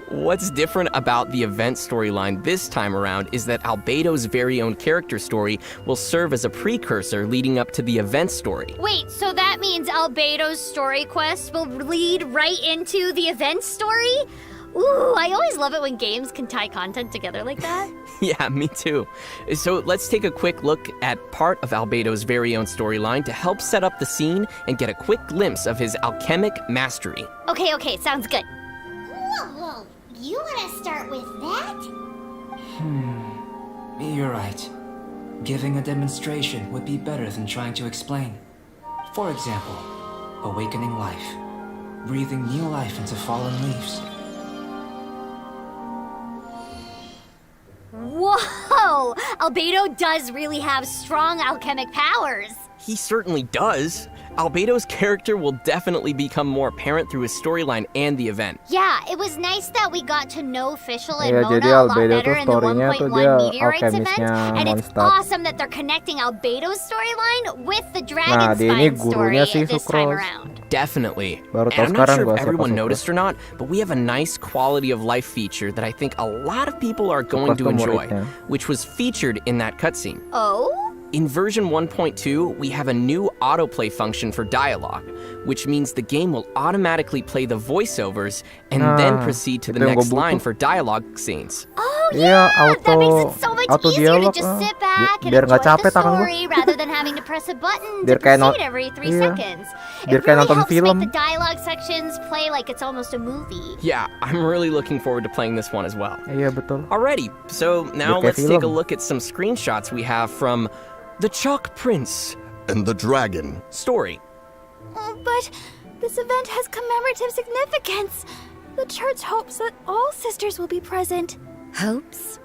Speaker 1: What's different about the event storyline this time around is that Albedo's very own character story will serve as a precursor leading up to the event story.
Speaker 2: Wait, so that means Albedo's story quest will lead right into the event story? Ooh, I always love it when games can tie content together like that.
Speaker 1: Yeah, me too. So let's take a quick look at part of Albedo's very own storyline to help set up the scene and get a quick glimpse of his alchemic mastery.
Speaker 2: Okay, sounds good.
Speaker 11: Whoa, you want to start with that?
Speaker 8: You're right. Giving a demonstration would be better than trying to explain. For example, awakening life. Breathing new life into fallen leaves.
Speaker 2: Whoa! Albedo does really have strong alchemic powers.
Speaker 1: He certainly does. Albedo's character will definitely become more apparent through his storyline and the event.
Speaker 2: Yeah, it was nice that we got to know Fischl and
Speaker 5: Iya,
Speaker 2: Mona
Speaker 5: jadi
Speaker 2: a lot
Speaker 5: Albedo
Speaker 2: better
Speaker 5: tuh
Speaker 2: in the
Speaker 5: story-nya tuh
Speaker 2: 1.1
Speaker 5: dia
Speaker 2: Meteorites event,
Speaker 5: alchemisnya
Speaker 2: and it's
Speaker 5: Mondstadt.
Speaker 2: awesome that they're connecting Albedo's storyline with the
Speaker 5: Nah, dia ini
Speaker 2: Dragonspine story
Speaker 5: gurunya si
Speaker 2: this time
Speaker 5: Sucrose.
Speaker 2: around.
Speaker 1: Definitely.
Speaker 5: Baru
Speaker 1: And
Speaker 5: tahu
Speaker 1: I'm not
Speaker 5: sekarang
Speaker 1: sure
Speaker 5: gua
Speaker 1: if
Speaker 5: siapa
Speaker 1: everyone
Speaker 5: Sucrose.
Speaker 1: noticed or not, but we have a nice quality of life feature that I think a lot of people are going to
Speaker 5: tuh
Speaker 1: enjoy,
Speaker 5: muridnya.
Speaker 1: which was featured in that cutscene.
Speaker 2: Oh?
Speaker 1: In version 1.2, we have a new autoplay function for dialogue, which means the game will automatically play the voiceovers and then
Speaker 5: Nah,
Speaker 1: proceed to the
Speaker 5: itu yang gua
Speaker 1: next line
Speaker 5: butuh.
Speaker 1: for dialogue scenes.
Speaker 2: Oh
Speaker 5: Iya,
Speaker 2: yeah, that makes it so much
Speaker 5: auto
Speaker 2: easier to
Speaker 5: dialog,
Speaker 2: just sit back and
Speaker 5: biar
Speaker 2: enjoy
Speaker 5: nggak capek
Speaker 2: the
Speaker 5: tangan gua.
Speaker 2: story rather than having to press a button to
Speaker 5: Biar kayak
Speaker 2: proceed every 3
Speaker 5: iya.
Speaker 2: seconds.
Speaker 5: Biar
Speaker 2: It
Speaker 5: kayak
Speaker 2: really
Speaker 5: nonton
Speaker 2: helps
Speaker 5: film.
Speaker 2: make the dialogue sections play like it's almost a movie.
Speaker 1: Yeah, I'm really looking forward to playing this one as well.
Speaker 5: Iya betul.
Speaker 1: Alrighty, so now
Speaker 5: Biar kayak
Speaker 1: let's take a
Speaker 5: film.
Speaker 1: look at some screenshots we have from the Chalk Prince
Speaker 10: And the dragon.
Speaker 1: story.
Speaker 4: Oh, but this event has commemorative significance. The church hopes that all sisters will be present.
Speaker 12: Hopes?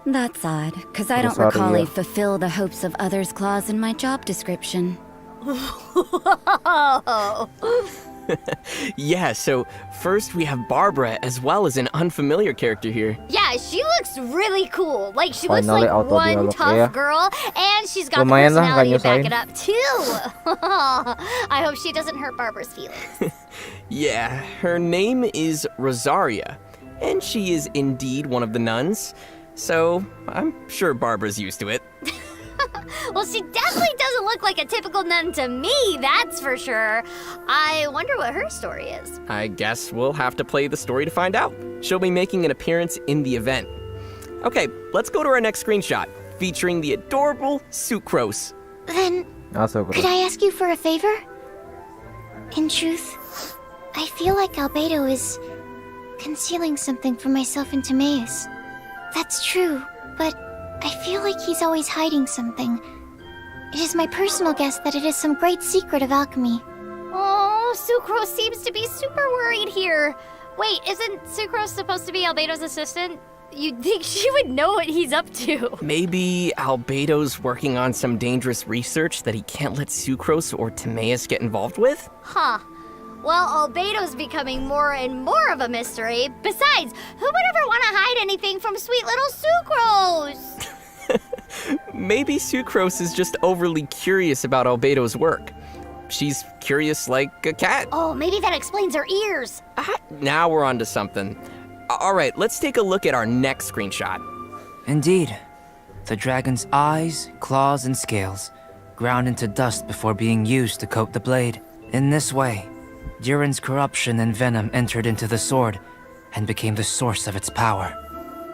Speaker 4: That's odd, because I don't
Speaker 5: Rosaria.
Speaker 4: recall a fulfill the hopes of others clause in my job description.
Speaker 2: Oh.
Speaker 1: Yeah, so first we have Barbara as well as an unfamiliar character here.
Speaker 2: Yeah, she looks really cool. Like, she looks
Speaker 5: Finally,
Speaker 2: like
Speaker 5: auto
Speaker 2: one
Speaker 5: dialog,
Speaker 2: tough
Speaker 5: yeah.
Speaker 2: girl, and she's got the
Speaker 5: Lumayan lah,
Speaker 2: personality to
Speaker 5: nggak
Speaker 2: back
Speaker 5: nyusahin.
Speaker 2: it up, too. I hope she doesn't hurt Barbara's feelings.
Speaker 1: Yeah, her name is Rosaria, and she is indeed one of the nuns. So I'm sure Barbara's used to it.
Speaker 2: Well, she definitely doesn't look like a typical nun to me, that's for sure. I wonder what her story is.
Speaker 1: I guess we'll have to play the story to find out. She'll be making an appearance in the event. Okay, let's go to our next screenshot, featuring the adorable Sucrose.
Speaker 11: Then,
Speaker 5: So
Speaker 11: could I ask you for a favor? In truth, I feel like Albedo is concealing something from myself and Timaeus. That's true, but I feel like he's always hiding something. It is my personal guess that it is some great secret of alchemy.
Speaker 2: Oh, Sucrose seems to be super worried here. Wait, isn't Sucrose supposed to be Albedo's assistant? You'd think she would know what he's up to.
Speaker 1: Maybe Albedo's working on some dangerous research that he can't let Sucrose or Timaeus get involved with?
Speaker 2: Huh. Well, Albedo's becoming more and more of a mystery. Besides, who would ever want to hide anything from sweet little Sucrose?
Speaker 1: Maybe Sucrose is just overly curious about Albedo's work. She's curious like a cat.
Speaker 2: Oh, maybe that explains her ears.
Speaker 1: Now we're onto something. All right, let's take a look at our next screenshot.
Speaker 8: Indeed. The dragon's eyes, claws, and scales ground into dust before being used to coat the blade. In this way, Durin's corruption and venom entered into the sword and became the source of its power.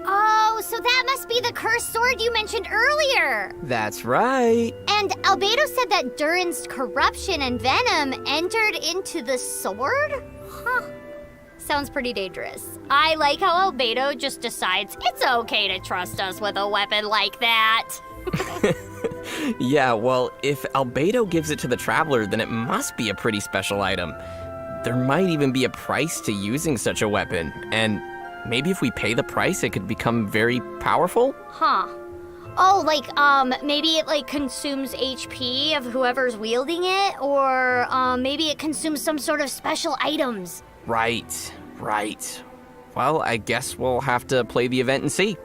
Speaker 2: Oh, so that must be the cursed sword you mentioned earlier.
Speaker 1: That's right.
Speaker 2: And Albedo said that Durin's corruption and venom entered into the sword? Huh. Sounds pretty dangerous. I like how Albedo just decides it's okay to trust us with a weapon like that.
Speaker 1: Yeah, well, if Albedo gives it to the Traveler, then it must be a pretty special item. There might even be a price to using such a weapon, and maybe if we pay the price, it could become very powerful?
Speaker 2: Huh. Oh, like, maybe it, like, consumes HP of whoever's wielding it, or, maybe it consumes some sort of special items.
Speaker 1: Right. Well, I guess we'll have to play the event and see.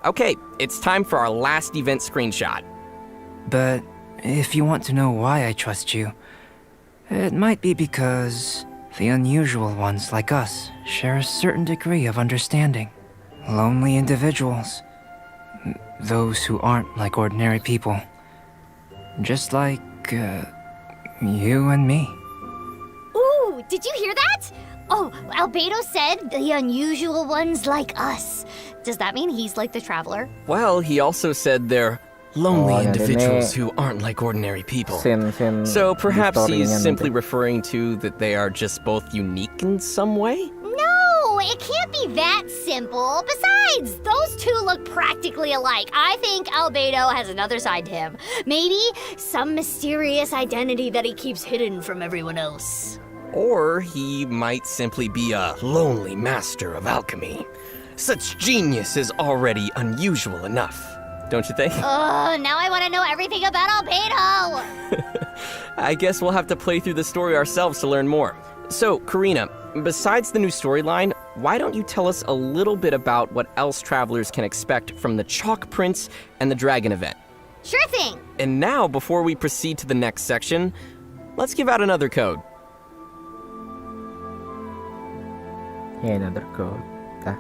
Speaker 1: Okay, it's time for our last event screenshot.
Speaker 8: But if you want to know why I trust you, it might be because the unusual ones like us share a certain degree of understanding. Lonely individuals. Those who aren't like ordinary people. Just like, you and me.
Speaker 2: Ooh, did you hear that? Oh, Albedo said the unusual ones like us. Does that mean he's like the Traveler?
Speaker 1: Well, he also said they're lonely
Speaker 5: Oh,
Speaker 1: individuals
Speaker 5: ini
Speaker 1: who aren't like ordinary people.
Speaker 5: Scene
Speaker 1: So perhaps
Speaker 5: di
Speaker 1: he's
Speaker 5: story-nya
Speaker 1: simply
Speaker 5: nanti.
Speaker 1: referring to that they are just both unique in some way?
Speaker 2: No, it can't be that simple. Besides, those two look practically alike. I think Albedo has another side to him. Maybe some mysterious identity that he keeps hidden from everyone else.
Speaker 1: Or he might simply be a lonely master of alchemy. Such genius is already unusual enough, don't you think?
Speaker 2: Oh, now I want to know everything about Albedo.
Speaker 1: I guess we'll have to play through the story ourselves to learn more. So, Karina, besides the new storyline, why don't you tell us a little bit about what else travelers can expect from the Chalk Prince and the Dragon event?
Speaker 2: Sure thing.
Speaker 1: And now, before we proceed to the next section, let's give out another code.
Speaker 5: Yeah, another code. Dah.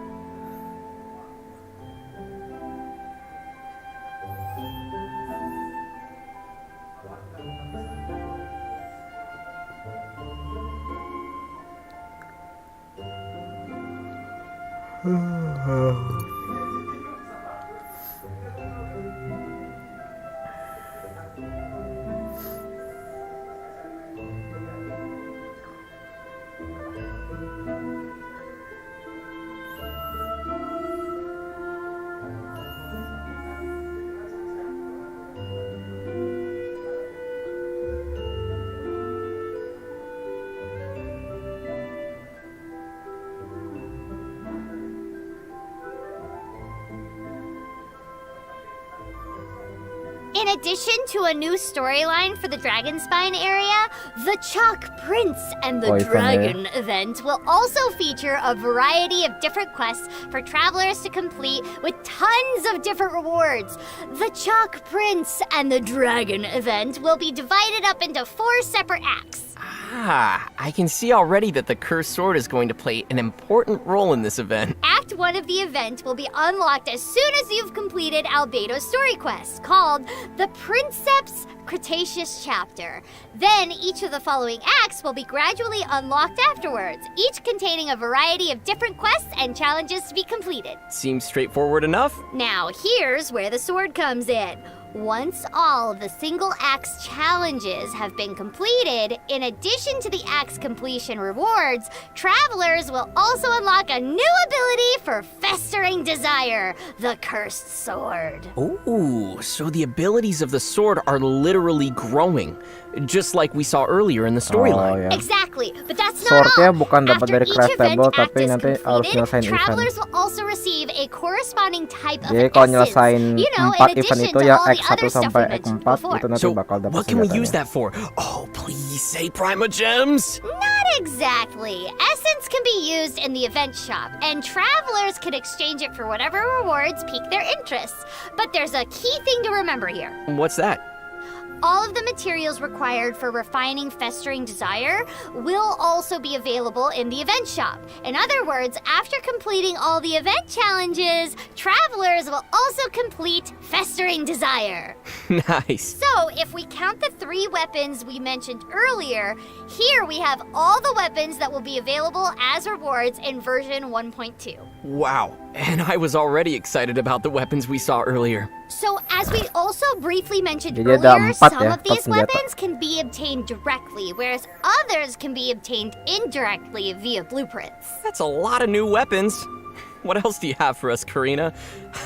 Speaker 2: In addition to a new storyline for the Dragonspine area, the Chalk Prince and the Dragon event will also feature a variety of different quests for travelers to complete with tons of different rewards. The Chalk Prince and the Dragon event will be divided up into 4 separate acts.
Speaker 1: Ah, I can see already that the Cursed Sword is going to play an important role in this event.
Speaker 2: Act 1 of the event will be unlocked as soon as you've completed Albedo's story quest, called the Princeps Cretaceous Chapter. Then each of the following acts will be gradually unlocked afterwards, each containing a variety of different quests and challenges to be completed.
Speaker 1: Seems straightforward enough.
Speaker 2: Now here's where the sword comes in. Once all the single acts challenges have been completed, in addition to the acts completion rewards, travelers will also unlock a new ability for Festering Desire, the Cursed Sword.
Speaker 1: Ooh, so the abilities of the sword are literally growing, just like we saw earlier in the storyline.
Speaker 2: Exactly, but that's not
Speaker 5: Swordnya
Speaker 2: all.
Speaker 5: bukan dapat
Speaker 2: After
Speaker 5: dari
Speaker 2: each
Speaker 5: craftable,
Speaker 2: event act
Speaker 5: tapi
Speaker 2: is
Speaker 5: nanti harus
Speaker 2: completed,
Speaker 5: nyelesain
Speaker 2: travelers
Speaker 5: event.
Speaker 2: will also receive a corresponding type of
Speaker 5: Jadi kalau
Speaker 2: essence.
Speaker 5: nyelesain
Speaker 2: You know,
Speaker 5: 4
Speaker 2: in
Speaker 5: event
Speaker 2: addition
Speaker 5: itu
Speaker 2: to
Speaker 5: ya
Speaker 2: all the
Speaker 5: X1
Speaker 2: other stuff
Speaker 5: sampai
Speaker 2: we mentioned
Speaker 5: X4
Speaker 2: before.
Speaker 5: itu nanti
Speaker 1: So,
Speaker 5: bakal dapat
Speaker 1: what can we
Speaker 5: senjatanya.
Speaker 1: use that for? Oh, please say Prima Gems!
Speaker 2: Not exactly. Essence can be used in the event shop, and travelers can exchange it for whatever rewards pique their interests. But there's a key thing to remember here.
Speaker 1: What's that?
Speaker 2: All of the materials required for refining Festering Desire will also be available in the event shop. In other words, after completing all the event challenges, travelers will also complete Festering Desire.
Speaker 1: Nice.
Speaker 2: So, if we count the 3 weapons we mentioned earlier, here we have all the weapons that will be available as rewards in version 1.2.
Speaker 1: Wow, and I was already excited about the weapons we saw earlier.
Speaker 2: So, as we also briefly mentioned
Speaker 5: Jadi ada
Speaker 2: earlier,
Speaker 5: 4
Speaker 2: some
Speaker 5: ya,
Speaker 2: of these
Speaker 5: 4 senjata.
Speaker 2: weapons can be obtained directly, whereas others can be obtained indirectly via blueprints.
Speaker 1: That's a lot of new weapons. What else do you have for us, Karina?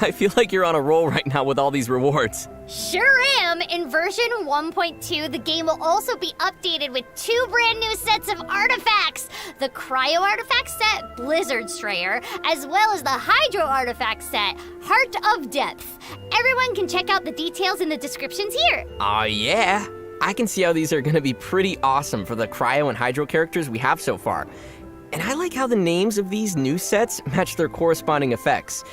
Speaker 1: I feel like you're on a roll right now with all these rewards.
Speaker 2: Sure am! In version 1.2, the game will also be updated with 2 brand new sets of artifacts! The Cryo Artifact set, Blizzard Strayer, as well as the Hydro Artifact set, Heart of Depth. Everyone can check out the details in the descriptions here.
Speaker 1: Yeah. I can see how these are gonna be pretty awesome for the Cryo and Hydro characters we have so far. And I like how the names of these new sets match their corresponding effects.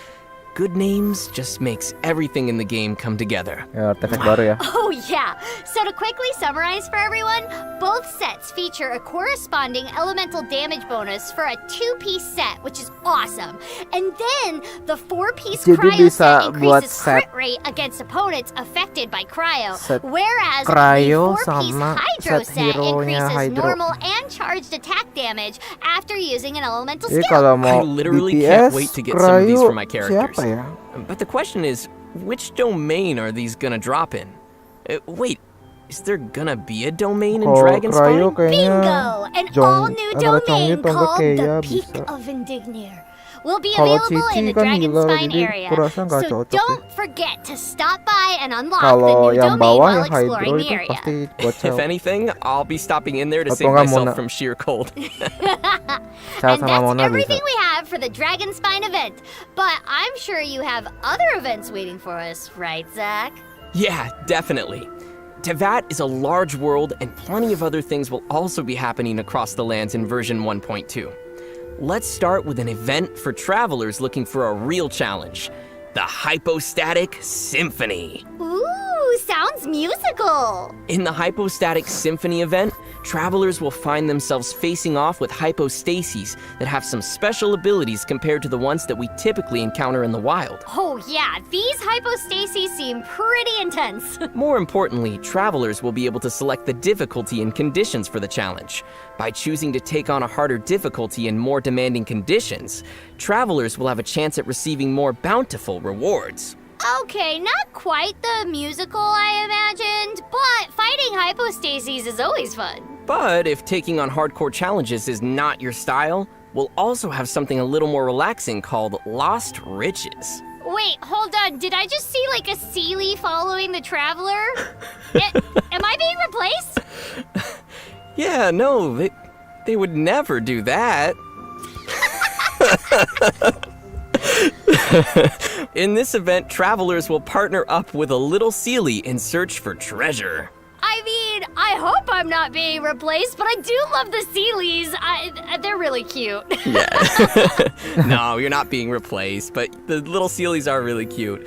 Speaker 1: Good names just makes everything in the game come together.
Speaker 5: Ya, artefak baru ya.
Speaker 2: Oh yeah! So to quickly summarize for everyone, both sets feature a corresponding elemental damage bonus for a 2-piece set, which is awesome. And then the 4-piece
Speaker 5: Jadi
Speaker 2: cryo
Speaker 5: bisa
Speaker 2: set
Speaker 5: buat
Speaker 2: increases
Speaker 5: set
Speaker 2: crit rate against opponents affected by cryo,
Speaker 5: set
Speaker 2: whereas
Speaker 5: cryo
Speaker 2: the 4-piece
Speaker 5: sama
Speaker 2: hydro
Speaker 5: set
Speaker 2: set
Speaker 5: hero-nya
Speaker 2: increases
Speaker 5: hydro.
Speaker 2: normal and charged attack damage after using an elemental
Speaker 5: Jadi
Speaker 2: skill.
Speaker 5: kalau mau
Speaker 1: I literally
Speaker 5: DPS,
Speaker 1: can't wait to get some of these
Speaker 5: cryo
Speaker 1: for my characters.
Speaker 5: siapa ya?
Speaker 1: But the question is, which domain are these gonna drop in? Wait, is there gonna be a domain in
Speaker 5: Kalau
Speaker 1: Dragonspine?
Speaker 5: cryo kayaknya
Speaker 2: Bingo! An
Speaker 5: Jong-
Speaker 2: all-new
Speaker 5: antara Chongyu
Speaker 2: domain
Speaker 5: atau enggak
Speaker 2: called
Speaker 5: Keia
Speaker 2: the Peak
Speaker 5: bisa.
Speaker 2: of Indignir will be
Speaker 5: Kalau
Speaker 2: available in
Speaker 5: Cici
Speaker 2: the
Speaker 5: kan healer,
Speaker 2: Dragonspine
Speaker 5: jadi
Speaker 2: area.
Speaker 5: kurasa nggak
Speaker 2: So
Speaker 5: cocok
Speaker 2: don't forget to stop by and unlock
Speaker 5: Kalau
Speaker 2: the new
Speaker 5: yang
Speaker 2: domain
Speaker 5: bawah
Speaker 2: while
Speaker 5: yang hydro
Speaker 2: exploring the
Speaker 5: itu
Speaker 2: area.
Speaker 5: pasti buat
Speaker 1: If anything, I'll be stopping in there to
Speaker 5: Atau
Speaker 1: save
Speaker 5: nggak
Speaker 1: myself
Speaker 5: Mona.
Speaker 1: from sheer cold.
Speaker 5: Cel
Speaker 2: And
Speaker 5: sama
Speaker 2: that's
Speaker 5: Mona
Speaker 2: everything
Speaker 5: bisa.
Speaker 2: we have for the Dragonspine event. But I'm sure you have other events waiting for us, right, Zach?
Speaker 1: Yeah, definitely. Tevat is a large world, and plenty of other things will also be happening across the lands in version 1.2. Let's start with an event for travelers looking for a real challenge, the Hypostatic Symphony.
Speaker 2: Ooh, sounds musical.
Speaker 1: In the Hypostatic Symphony event, travelers will find themselves facing off with hypostases that have some special abilities compared to the ones that we typically encounter in the wild.
Speaker 2: Oh yeah, these hypostases seem pretty intense.
Speaker 1: More importantly, travelers will be able to select the difficulty and conditions for the challenge. By choosing to take on a harder difficulty and more demanding conditions, travelers will have a chance at receiving more bountiful rewards.
Speaker 2: Okay, not quite the musical I imagined, but fighting hypostases is always fun.
Speaker 1: But if taking on hardcore challenges is not your style, we'll also have something a little more relaxing called Lost Riches.
Speaker 2: Wait, hold on. Did I just see like a Sealy following the traveler? Am I being replaced?
Speaker 1: Yeah, no, they would never do that. In this event, travelers will partner up with a little Sealy in search for treasure.
Speaker 2: I mean, I hope I'm not being replaced, but I do love the Sealies. They're really cute.
Speaker 1: Yeah. No, you're not being replaced, but the little Sealies are really cute.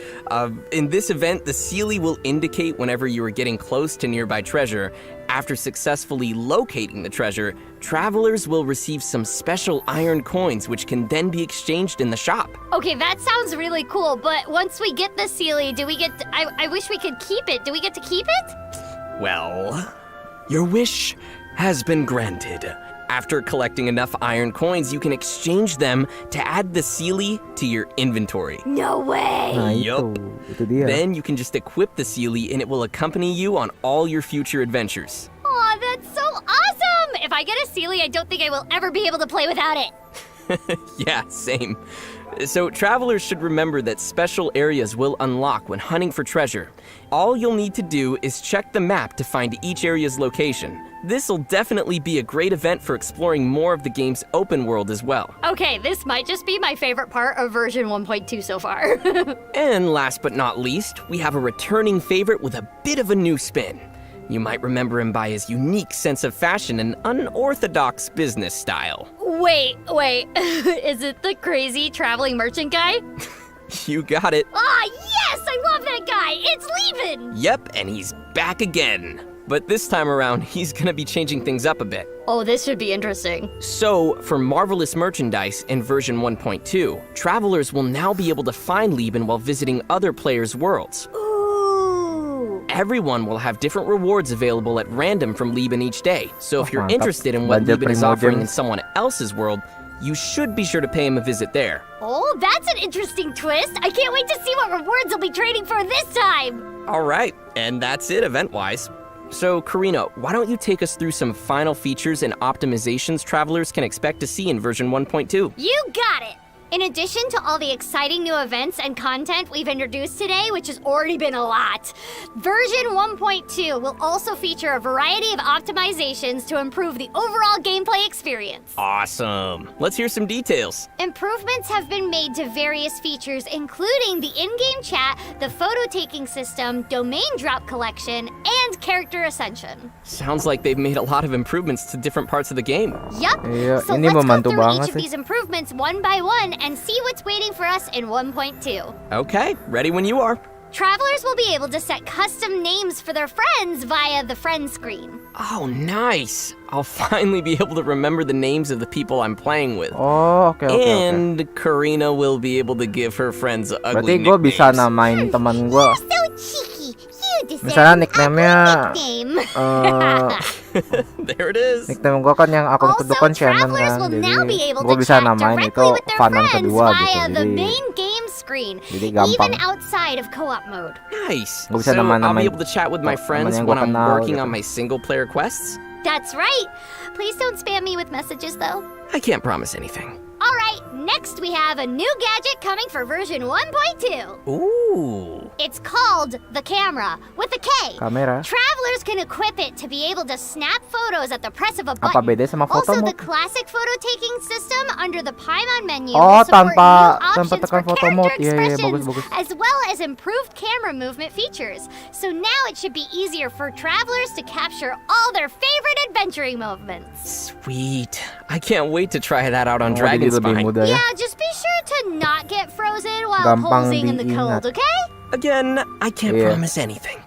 Speaker 1: In this event, the Sealy will indicate whenever you are getting close to nearby treasure. After successfully locating the treasure, travelers will receive some special iron coins, which can then be exchanged in the shop.
Speaker 2: Okay, that sounds really cool, but once we get the Sealy, do we get... I wish we could keep it. Do we get to keep it?
Speaker 1: Well, your wish has been granted. After collecting enough iron coins, you can exchange them to add the Sealy to your inventory.
Speaker 2: No way!
Speaker 5: Nah,
Speaker 1: Yup.
Speaker 5: itu dia.
Speaker 1: Then you can just equip the Sealy and it will accompany you on all your future adventures.
Speaker 2: Aw, that's so awesome! If I get a Sealy, I don't think I will ever be able to play without it.
Speaker 1: Yeah, same. So travelers should remember that special areas will unlock when hunting for treasure. All you'll need to do is check the map to find each area's location. This'll definitely be a great event for exploring more of the game's open world as well.
Speaker 2: Okay, this might just be my favorite part of version 1.2 so far.
Speaker 1: And last but not least, we have a returning favorite with a bit of a new spin. You might remember him by his unique sense of fashion and unorthodox business style.
Speaker 2: Wait. Is it the crazy traveling merchant guy?
Speaker 1: You got it.
Speaker 2: Ah, yes! I love that guy! It's Levin!
Speaker 1: Yep, and he's back again. But this time around, he's gonna be changing things up a bit.
Speaker 2: Oh, this should be interesting.
Speaker 1: So, for Marvelous Merchandise in version 1.2, travelers will now be able to find Lieben while visiting other players' worlds.
Speaker 2: Ooh!
Speaker 1: Everyone will have different rewards available at random from Lieben each day. So if you're
Speaker 5: Mantap.
Speaker 1: interested in what
Speaker 5: Belanja
Speaker 1: Lieben is offering in
Speaker 5: Primogems.
Speaker 1: someone else's world, you should be sure to pay him a visit there.
Speaker 2: Oh, that's an interesting twist! I can't wait to see what rewards I'll be trading for this time!
Speaker 1: All right, and that's it event-wise. So, Karina, why don't you take us through some final features and optimizations travelers can expect to see in version 1.2?
Speaker 2: You got it! In addition to all the exciting new events and content we've introduced today, which has already been a lot, version 1.2 will also feature a variety of optimizations to improve the overall gameplay experience.
Speaker 1: Awesome. Let's hear some details.
Speaker 2: Improvements have been made to various features, including the in-game chat, the photo-taking system, domain drop collection, and character ascension.
Speaker 1: Sounds like they've made a lot of improvements to different parts of the game.
Speaker 2: Yup.
Speaker 5: Iya,
Speaker 2: So
Speaker 5: ini
Speaker 2: let's go
Speaker 5: membantu
Speaker 2: through
Speaker 5: banget
Speaker 2: each of
Speaker 5: sih.
Speaker 2: these improvements one by one and see what's waiting for us in 1.2.
Speaker 1: Okay, ready when you are.
Speaker 2: Travelers will be able to set custom names for their friends via the friend screen.
Speaker 1: Oh, nice. I'll finally be able to remember the names of the people I'm playing with.
Speaker 5: Oh, oke.
Speaker 1: And Karina will be able to give her friends ugly
Speaker 5: Berarti gue bisa
Speaker 1: nicknames.
Speaker 5: namain teman gue.
Speaker 2: So cheeky. You deserve
Speaker 5: Misalnya nickname-nya
Speaker 2: nickname.
Speaker 1: There it is.
Speaker 5: nickname gue kan yang akun kedua kan Shannon
Speaker 2: travelers
Speaker 5: kan.
Speaker 2: will now be
Speaker 5: Jadi
Speaker 2: able
Speaker 5: gue
Speaker 2: to
Speaker 5: bisa
Speaker 2: chat
Speaker 5: namain itu
Speaker 2: directly with their
Speaker 5: Fanan
Speaker 2: friends
Speaker 5: kedua gitu.
Speaker 2: via the
Speaker 5: Jadi
Speaker 2: main game screen,
Speaker 5: Jadi gampang.
Speaker 2: even outside of co-op mode.
Speaker 1: Nice.
Speaker 5: Gua bisa
Speaker 1: So I'll
Speaker 5: nama-namain
Speaker 1: be able to chat with my
Speaker 5: teman
Speaker 1: friends
Speaker 5: yang
Speaker 1: when
Speaker 5: gua
Speaker 1: I'm
Speaker 5: kenal
Speaker 1: working
Speaker 5: gitu.
Speaker 1: on my single-player quests?
Speaker 2: That's right. Please don't spam me with messages, though.
Speaker 1: I can't promise anything.
Speaker 2: All right, next we have a new gadget coming for version 1.2.
Speaker 1: Ooh.
Speaker 2: It's called the camera with a K.
Speaker 5: Kamera.
Speaker 2: Travelers can equip it to be able to snap photos at the press of a
Speaker 5: Apa
Speaker 2: button.
Speaker 5: bedanya sama foto
Speaker 2: Also,
Speaker 5: mode?
Speaker 2: the classic photo-taking system under the Paimon menu
Speaker 5: Oh,
Speaker 2: will support
Speaker 5: tanpa
Speaker 2: new options
Speaker 5: tekan
Speaker 2: for
Speaker 5: photo
Speaker 2: character
Speaker 5: mode. Iya, iya,
Speaker 2: expressions,
Speaker 5: bagus.
Speaker 2: as well as improved camera movement features. So now it should be easier for travelers to capture all their favorite adventuring moments.
Speaker 1: Sweet. I can't wait to try that out on
Speaker 5: Oh, jadi
Speaker 1: Dragon's
Speaker 5: lebih
Speaker 1: Spine.
Speaker 5: mudah ya.
Speaker 2: Yeah, just be sure to not get frozen while
Speaker 5: Gampang
Speaker 2: posing in the
Speaker 5: diingat.
Speaker 2: cold, okay?
Speaker 1: Again, I can't
Speaker 5: Iya.
Speaker 1: promise anything.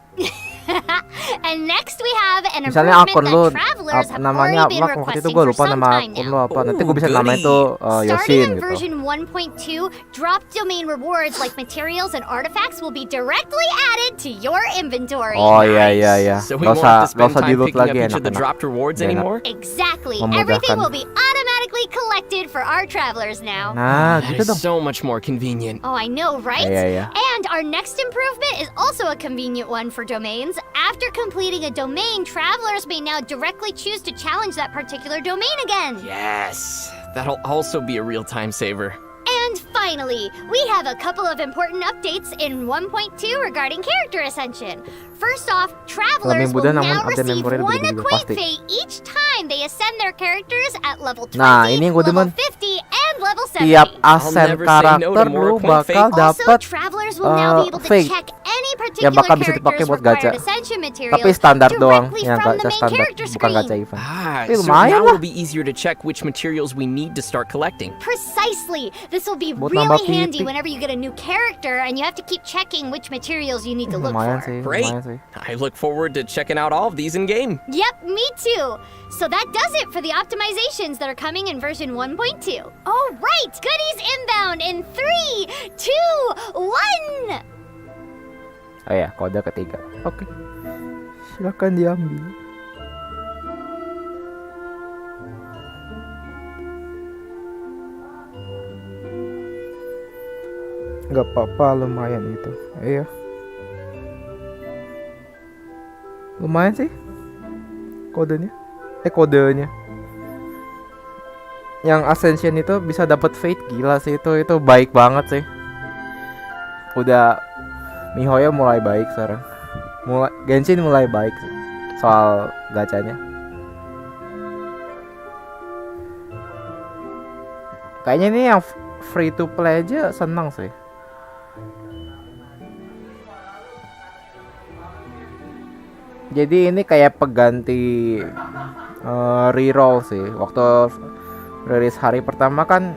Speaker 2: And next we have an
Speaker 5: Misalnya akun
Speaker 2: improvement
Speaker 5: lu
Speaker 2: that travelers have
Speaker 5: namanya
Speaker 2: already been
Speaker 5: apa waktu itu
Speaker 2: requesting
Speaker 5: gue
Speaker 2: for
Speaker 5: lupa
Speaker 2: some
Speaker 5: nama
Speaker 2: time
Speaker 5: akun
Speaker 2: now.
Speaker 5: lu apa. Nanti gue bisa
Speaker 1: Ooh,
Speaker 5: namain
Speaker 1: goody.
Speaker 5: tuh
Speaker 2: Starting
Speaker 5: Yosin
Speaker 2: in
Speaker 5: gitu.
Speaker 2: version 1.2, drop domain rewards like materials and artifacts will be directly added to your inventory.
Speaker 5: Oh iya iya iya.
Speaker 1: So we
Speaker 5: Gak
Speaker 1: won't
Speaker 5: usah
Speaker 1: have to spend time
Speaker 5: di-loot
Speaker 1: picking up
Speaker 5: lagi
Speaker 1: each of the
Speaker 5: enak-enak.
Speaker 1: dropped rewards
Speaker 5: Enak.
Speaker 1: anymore?
Speaker 2: Exactly.
Speaker 5: Memudahkan.
Speaker 2: Everything will be automatically collected for our travelers now.
Speaker 5: Nah,
Speaker 1: That
Speaker 5: gitu
Speaker 1: is
Speaker 5: dong.
Speaker 1: so much more convenient.
Speaker 2: Oh, I know, right?
Speaker 5: Iya, iya.
Speaker 2: And our next improvement is also a convenient one for domains. After completing a domain, travelers may now directly choose to challenge that particular domain again.
Speaker 1: Yes. That'll also be a real time saver.
Speaker 2: And finally, we have a couple of important updates in 1.2 regarding character ascension. First off, travelers will
Speaker 5: mudah
Speaker 2: now
Speaker 5: namun ada
Speaker 2: receive
Speaker 5: memori
Speaker 2: one
Speaker 5: lebih-lebih
Speaker 2: equate
Speaker 5: pasti.
Speaker 2: fate each time they ascend their characters at level 20,
Speaker 5: Nah, ini yang gua
Speaker 2: level
Speaker 5: demen.
Speaker 2: 50, and level 70.
Speaker 5: Tiap
Speaker 1: I'll
Speaker 5: asen
Speaker 1: never say no to
Speaker 5: karakter
Speaker 1: more
Speaker 5: lu
Speaker 1: Quake
Speaker 5: bakal
Speaker 1: Fate.
Speaker 2: Also,
Speaker 5: dapat
Speaker 2: travelers players will now be able to
Speaker 5: fake.
Speaker 2: check any
Speaker 5: Yang
Speaker 2: particular
Speaker 5: bakal bisa dipakai
Speaker 2: character's
Speaker 5: buat gacha.
Speaker 2: required ascension materials
Speaker 5: Tapi standar doang,
Speaker 2: directly
Speaker 5: yang
Speaker 2: from the
Speaker 5: gacha
Speaker 2: main
Speaker 5: standar,
Speaker 2: character
Speaker 5: bukan gacha
Speaker 2: screen.
Speaker 5: event.
Speaker 1: Ah,
Speaker 5: Tapi
Speaker 1: so
Speaker 5: lumayan
Speaker 1: now
Speaker 5: lah.
Speaker 1: it'll be easier to check which materials we need to start collecting.
Speaker 2: Precisely. This will be
Speaker 5: Buat
Speaker 2: really
Speaker 5: nambah
Speaker 2: handy
Speaker 5: titik.
Speaker 2: whenever you get a new character and you have to keep checking which materials you need to look
Speaker 5: Lumayan
Speaker 2: for.
Speaker 5: sih,
Speaker 1: Great.
Speaker 5: lumayan sih.
Speaker 1: I look forward to checking out all of these in game.
Speaker 2: Yep, me too. So that does it for the optimizations that are coming in version 1.2. All right, goodies inbound in 3, 2, 1.
Speaker 5: Oh ya, kode ketiga. Oke. Silakan diambil. Gak apa-apa, lumayan itu. Iya. Lumayan sih. Kodenya. Kodenya. Yang Ascension itu bisa dapat Fate, gila sih itu baik banget sih. Udah MiHoYo mulai baik sekarang. Genshin mulai baik sih soal gacanya. Kayaknya ini yang free to play aja senang sih. Jadi ini kayak pengganti reroll sih. Waktu rilis hari pertama kan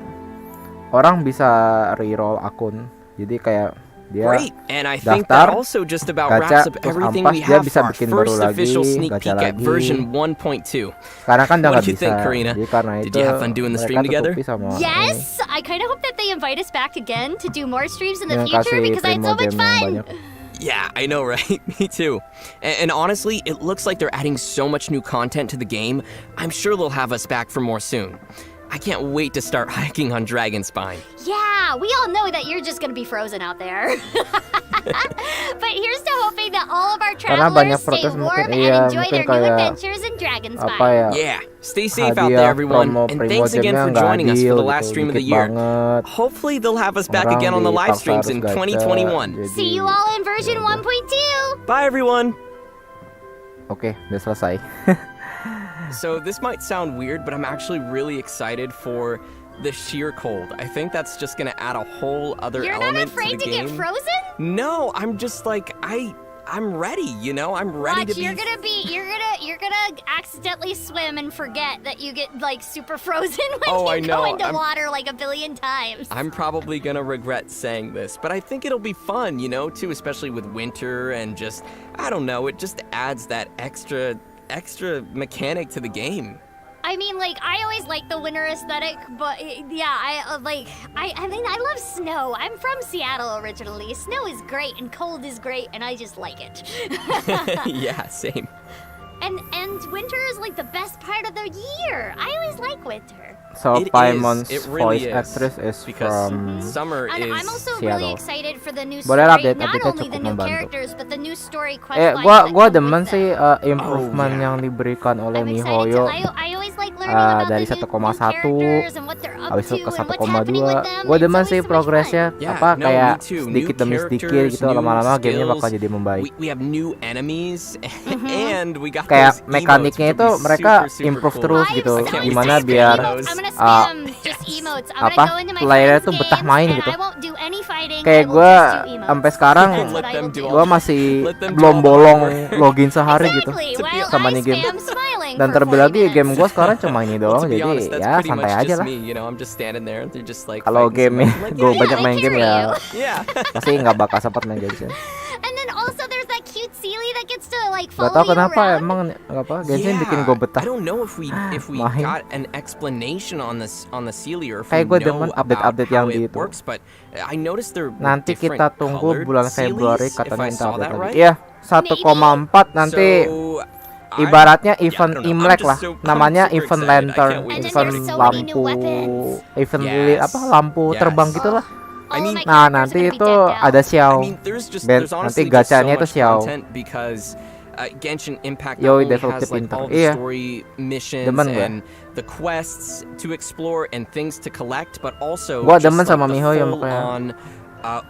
Speaker 5: orang bisa reroll akun. Jadi kayak dia
Speaker 1: Great, and I think that also just about
Speaker 5: gacha,
Speaker 1: wraps up
Speaker 5: terus
Speaker 1: everything
Speaker 5: ampas,
Speaker 1: we
Speaker 5: dia
Speaker 1: have
Speaker 5: bisa
Speaker 1: for our
Speaker 5: bikin baru
Speaker 1: first
Speaker 5: lagi,
Speaker 1: official sneak
Speaker 5: gacha
Speaker 1: peek at
Speaker 5: lagi.
Speaker 1: version 1.2.
Speaker 5: Sekarang kan udah
Speaker 1: What
Speaker 5: nggak
Speaker 1: do you
Speaker 5: bisa.
Speaker 1: think, Karina?
Speaker 5: Jadi karena
Speaker 1: Did
Speaker 5: itu
Speaker 1: you have fun doing the stream
Speaker 5: mereka
Speaker 1: together?
Speaker 5: tutupi sama
Speaker 2: Yes, I kind of hope that they invite us back again to do more streams in the
Speaker 5: Yang
Speaker 2: future
Speaker 5: kasih
Speaker 2: because I had so
Speaker 5: primo
Speaker 2: much
Speaker 5: game yang
Speaker 2: fun.
Speaker 5: banyak.
Speaker 1: Yeah, I know, right? Me too. And honestly, it looks like they're adding so much new content to the game. I'm sure they'll have us back for more soon. I can't wait to start hiking on Dragonspine.
Speaker 2: Yeah, we all know that you're just gonna be frozen out there. But here's to hoping that all of our
Speaker 5: Karena banyak
Speaker 2: travelers stay
Speaker 5: protes
Speaker 2: warm
Speaker 5: mungkin,
Speaker 2: and
Speaker 5: iya,
Speaker 2: enjoy
Speaker 5: mungkin
Speaker 2: their new
Speaker 5: kayak
Speaker 2: adventures in Dragonspine.
Speaker 5: apa ya?
Speaker 1: Yeah, stay safe out
Speaker 5: Hadiah
Speaker 1: there, everyone.
Speaker 5: promo
Speaker 1: And
Speaker 5: primo
Speaker 1: thanks again
Speaker 5: gamenya
Speaker 1: for
Speaker 5: nggak
Speaker 1: joining us for
Speaker 5: adil
Speaker 1: the last
Speaker 5: gitu,
Speaker 1: stream of the
Speaker 5: dikit
Speaker 1: year.
Speaker 5: banget.
Speaker 1: Hopefully, they'll have us back
Speaker 5: Orang
Speaker 1: again on the live
Speaker 5: dipaksa
Speaker 1: streams
Speaker 5: harus
Speaker 1: in
Speaker 5: gacha,
Speaker 1: 2021.
Speaker 5: jadi-
Speaker 2: See you all in version 1.2.
Speaker 1: Bye, everyone.
Speaker 5: Oke, udah selesai.
Speaker 1: So this might sound weird, but I'm actually really excited for the sheer cold. I think that's just gonna add a whole other
Speaker 2: You're not
Speaker 1: element
Speaker 2: afraid
Speaker 1: to
Speaker 2: to
Speaker 1: the
Speaker 2: get
Speaker 1: game.
Speaker 2: frozen?
Speaker 1: No, I'm just like I'm ready. You know, I'm ready
Speaker 2: Watch,
Speaker 1: to be.
Speaker 2: you're gonna accidentally swim and forget that you get like super frozen when
Speaker 1: Oh,
Speaker 2: you
Speaker 1: I know,
Speaker 2: go into
Speaker 1: I'm-
Speaker 2: water like a billion times.
Speaker 1: I'm probably gonna regret saying this, but I think it'll be fun, you know, too, especially with winter and just I don't know, it just adds that extra mechanic to the game.
Speaker 2: I mean, like, I always like the winter aesthetic, but yeah, I mean, I love snow. I'm from Seattle originally. Snow is great and cold is great, and I just like it.
Speaker 1: Yeah, same.
Speaker 2: And winter is like the best part of the year. I always like winter.
Speaker 5: So
Speaker 1: It is.
Speaker 5: Paimon's
Speaker 1: It really
Speaker 5: voice
Speaker 1: is.
Speaker 5: actress is
Speaker 1: Because
Speaker 5: from
Speaker 1: summer
Speaker 2: And
Speaker 1: is
Speaker 2: I'm also
Speaker 5: Seattle.
Speaker 2: really excited for the new
Speaker 5: Boleh
Speaker 2: story.
Speaker 5: update,
Speaker 2: Not
Speaker 5: update-nya
Speaker 2: only the
Speaker 5: cukup
Speaker 2: new
Speaker 5: membantu.
Speaker 2: characters, but the new story quest lines
Speaker 5: Gua
Speaker 2: that come
Speaker 5: demen
Speaker 2: with
Speaker 5: sih
Speaker 2: them.
Speaker 5: improvement
Speaker 1: Oh, yeah.
Speaker 5: yang diberikan oleh
Speaker 2: I'm excited
Speaker 5: MiHoYo.
Speaker 2: I always like learning about
Speaker 5: Dari
Speaker 2: the new
Speaker 5: 1,1
Speaker 2: characters and what they're up
Speaker 5: habis
Speaker 2: to
Speaker 5: itu ke
Speaker 2: and what's happening
Speaker 5: 1,2.
Speaker 2: with them.
Speaker 5: Gue
Speaker 2: It's
Speaker 5: demen
Speaker 2: always
Speaker 5: sih
Speaker 2: so much
Speaker 5: progresnya
Speaker 2: fun.
Speaker 1: Yeah,
Speaker 5: apa
Speaker 1: no,
Speaker 5: kayak
Speaker 1: me too.
Speaker 5: sedikit
Speaker 1: New
Speaker 5: demi sedikit
Speaker 1: characters,
Speaker 5: gitu
Speaker 1: new
Speaker 5: lama-lama gamenya bakal
Speaker 1: skills.
Speaker 5: jadi membaik.
Speaker 1: We have new enemies and we got
Speaker 5: Kayak
Speaker 1: those
Speaker 5: mekaniknya
Speaker 1: emotes,
Speaker 5: itu
Speaker 1: which will be
Speaker 5: mereka
Speaker 1: super
Speaker 5: improve
Speaker 1: cool.
Speaker 5: terus
Speaker 2: I am
Speaker 5: gitu.
Speaker 2: so
Speaker 5: Gimana
Speaker 2: excited for
Speaker 5: biar
Speaker 2: emotes. I'm gonna spam just emotes. I'm
Speaker 5: apa,
Speaker 2: gonna go into my
Speaker 5: playernya
Speaker 2: friends'
Speaker 5: tuh betah
Speaker 2: games
Speaker 5: main
Speaker 2: and
Speaker 5: gitu.
Speaker 2: I won't do any fighting.
Speaker 5: Kayak
Speaker 2: I will
Speaker 5: gue
Speaker 2: just do emotes.
Speaker 5: sampai sekarang
Speaker 2: That's what
Speaker 1: Let
Speaker 2: I
Speaker 1: them
Speaker 2: will
Speaker 1: do
Speaker 2: do.
Speaker 5: gue masih
Speaker 1: Let them do
Speaker 5: belum
Speaker 1: all the
Speaker 5: bolong
Speaker 1: hard work.
Speaker 5: login sehari gitu
Speaker 2: Exactly.
Speaker 1: To be
Speaker 2: While
Speaker 5: sama
Speaker 2: I
Speaker 5: nih game.
Speaker 2: spam smiling
Speaker 5: Dan
Speaker 2: for
Speaker 5: terlebih
Speaker 2: 40
Speaker 5: lagi game
Speaker 2: minutes.
Speaker 5: gue sekarang cuma ini
Speaker 1: Well,
Speaker 5: doang,
Speaker 1: to be
Speaker 5: jadi
Speaker 1: honest, that's
Speaker 5: ya
Speaker 1: pretty
Speaker 5: santai
Speaker 1: much
Speaker 5: aja
Speaker 1: just
Speaker 5: lah.
Speaker 1: me. You know, I'm just standing there. They're just like.
Speaker 5: Kalau
Speaker 1: fighting
Speaker 5: game
Speaker 1: somebody. I'm like,
Speaker 5: gue
Speaker 1: yeah,
Speaker 5: banyak
Speaker 2: I
Speaker 5: main game
Speaker 2: hear
Speaker 5: ya
Speaker 2: you.
Speaker 1: Yeah.
Speaker 5: pasti nggak bakal sempat main Genshin.
Speaker 2: And then also there's that cute Sealy that gets to like
Speaker 5: Gak
Speaker 2: follow
Speaker 5: tau
Speaker 2: you
Speaker 5: kenapa
Speaker 2: around.
Speaker 5: emang apa Genshin bikin gue betah.
Speaker 1: I don't know if we
Speaker 5: Main.
Speaker 1: got an explanation on this on the Sealy or if
Speaker 5: Kayak
Speaker 1: we
Speaker 5: gue
Speaker 1: know
Speaker 5: demen
Speaker 1: about
Speaker 5: update-update
Speaker 1: how
Speaker 5: yang
Speaker 1: it
Speaker 5: di itu.
Speaker 1: works, but I noticed there were
Speaker 5: Nanti
Speaker 1: different
Speaker 5: kita tunggu
Speaker 1: colored
Speaker 5: bulan Februari
Speaker 1: Sealies, if
Speaker 5: katanya
Speaker 1: I
Speaker 5: kita
Speaker 1: saw
Speaker 5: update
Speaker 1: that
Speaker 5: lagi.
Speaker 1: right.
Speaker 5: Iya, 1,4 nanti
Speaker 1: So,
Speaker 5: ibaratnya
Speaker 1: I
Speaker 5: event
Speaker 1: don't know.
Speaker 5: Imlek
Speaker 1: I'm
Speaker 5: lah.
Speaker 1: just so-
Speaker 5: Namanya
Speaker 1: I'm super
Speaker 5: event
Speaker 1: excited. I
Speaker 5: lantern,
Speaker 1: can't wait
Speaker 2: And
Speaker 1: to
Speaker 2: then
Speaker 5: event
Speaker 2: there's
Speaker 1: start.
Speaker 2: so many new
Speaker 5: lampu,
Speaker 2: weapons.
Speaker 5: event
Speaker 1: Yes.
Speaker 5: lampu
Speaker 1: Yes.
Speaker 5: terbang gitulah.
Speaker 1: I
Speaker 2: All
Speaker 1: mean,
Speaker 2: my
Speaker 5: Nah,
Speaker 2: characters
Speaker 5: nanti
Speaker 2: are gonna be
Speaker 5: itu
Speaker 2: decked out.
Speaker 5: ada Xiao.
Speaker 1: I mean, there's
Speaker 5: nanti
Speaker 1: honestly just so
Speaker 5: gacanya itu
Speaker 1: much
Speaker 5: Xiao.
Speaker 1: content because Genshin Impact
Speaker 5: Yoi,
Speaker 1: not only
Speaker 5: developnya
Speaker 1: has like
Speaker 5: pintar.
Speaker 1: all the
Speaker 5: Iya.
Speaker 1: story missions
Speaker 5: Demen gue.
Speaker 1: and the quests to explore and things to collect, but also
Speaker 5: Gua
Speaker 1: just
Speaker 5: demen
Speaker 1: like
Speaker 5: sama
Speaker 1: the
Speaker 5: MiHoYo
Speaker 1: full
Speaker 5: makanya.
Speaker 1: on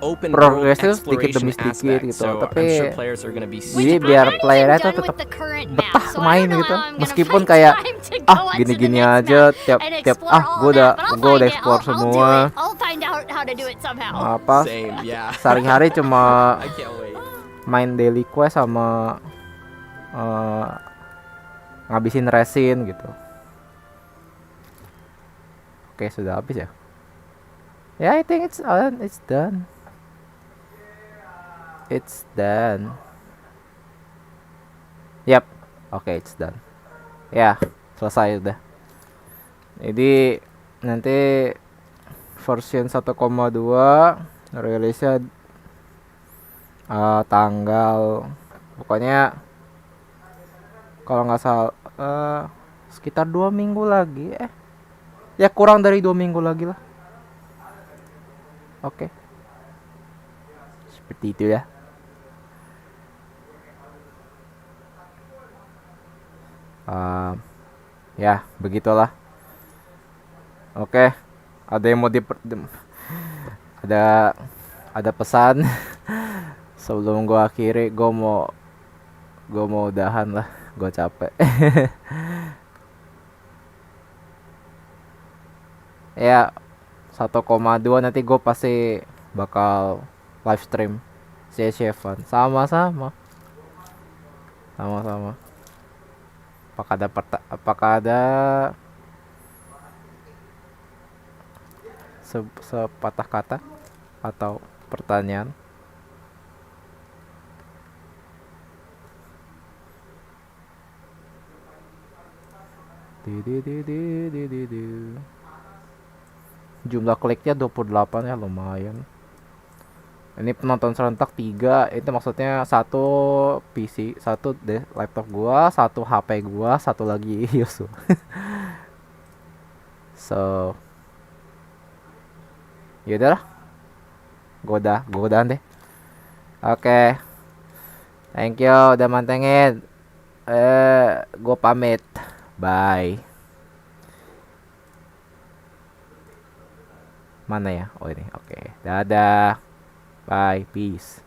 Speaker 1: open
Speaker 5: Progresnya
Speaker 1: world
Speaker 5: sedikit demi
Speaker 1: exploration
Speaker 5: sedikit
Speaker 1: aspect.
Speaker 5: gitu,
Speaker 1: So
Speaker 5: tapi
Speaker 1: I'm sure players are gonna be
Speaker 5: jadi
Speaker 2: I'm
Speaker 5: biar
Speaker 2: not even
Speaker 5: playernya tuh
Speaker 2: done
Speaker 5: tetap
Speaker 2: with the current
Speaker 5: betah
Speaker 2: map, so I
Speaker 5: main
Speaker 2: don't know
Speaker 5: gitu.
Speaker 2: how I'm gonna
Speaker 5: Meskipun
Speaker 2: find
Speaker 5: kayak
Speaker 2: time to go on to the
Speaker 5: gini-gini
Speaker 2: next
Speaker 5: aja
Speaker 2: map
Speaker 5: tiap
Speaker 2: and
Speaker 5: tiap
Speaker 2: explore all
Speaker 5: gue
Speaker 2: that,
Speaker 5: udah
Speaker 2: but I'll
Speaker 5: gue udah
Speaker 2: find it.
Speaker 5: explore
Speaker 2: I'll do
Speaker 5: semua.
Speaker 2: it. I'll find out how how to do it somehow.
Speaker 5: apa
Speaker 1: Same, yeah.
Speaker 5: sehari-hari cuma
Speaker 1: I can't wait.
Speaker 5: main daily quest sama ngabisin resin gitu. Oke, sudah habis ya. Yeah, I think it's done. It's done. Yep. Oke, it's done. Ya, selesai udah. Jadi nanti version 1,2 rilisnya tanggal pokoknya kalau nggak salah sekitar 2 minggu lagi ya kurang dari 2 minggu lagi lah. Oke. Seperti itu ya. Ya begitulah. Oke, ada yang mau ada pesan sebelum gua akhiri. Gua mau udahan lah, gua capek. Ya 1,2 nanti gue pasti bakal live stream CF1 sama-sama. Apakah ada sepatah kata atau pertanyaan? Jumlah kliknya 28 ya, lumayan. Ini penonton serentak 3, itu maksudnya satu PC, satu laptop gua, satu HP gua, satu lagi Yosu. So yaudah lah, gua udahan deh. Oke. Thank you udah mantengin. Gua pamit. Bye. Mana ya? Oh ini. Oke. Dadah. Bye. Peace.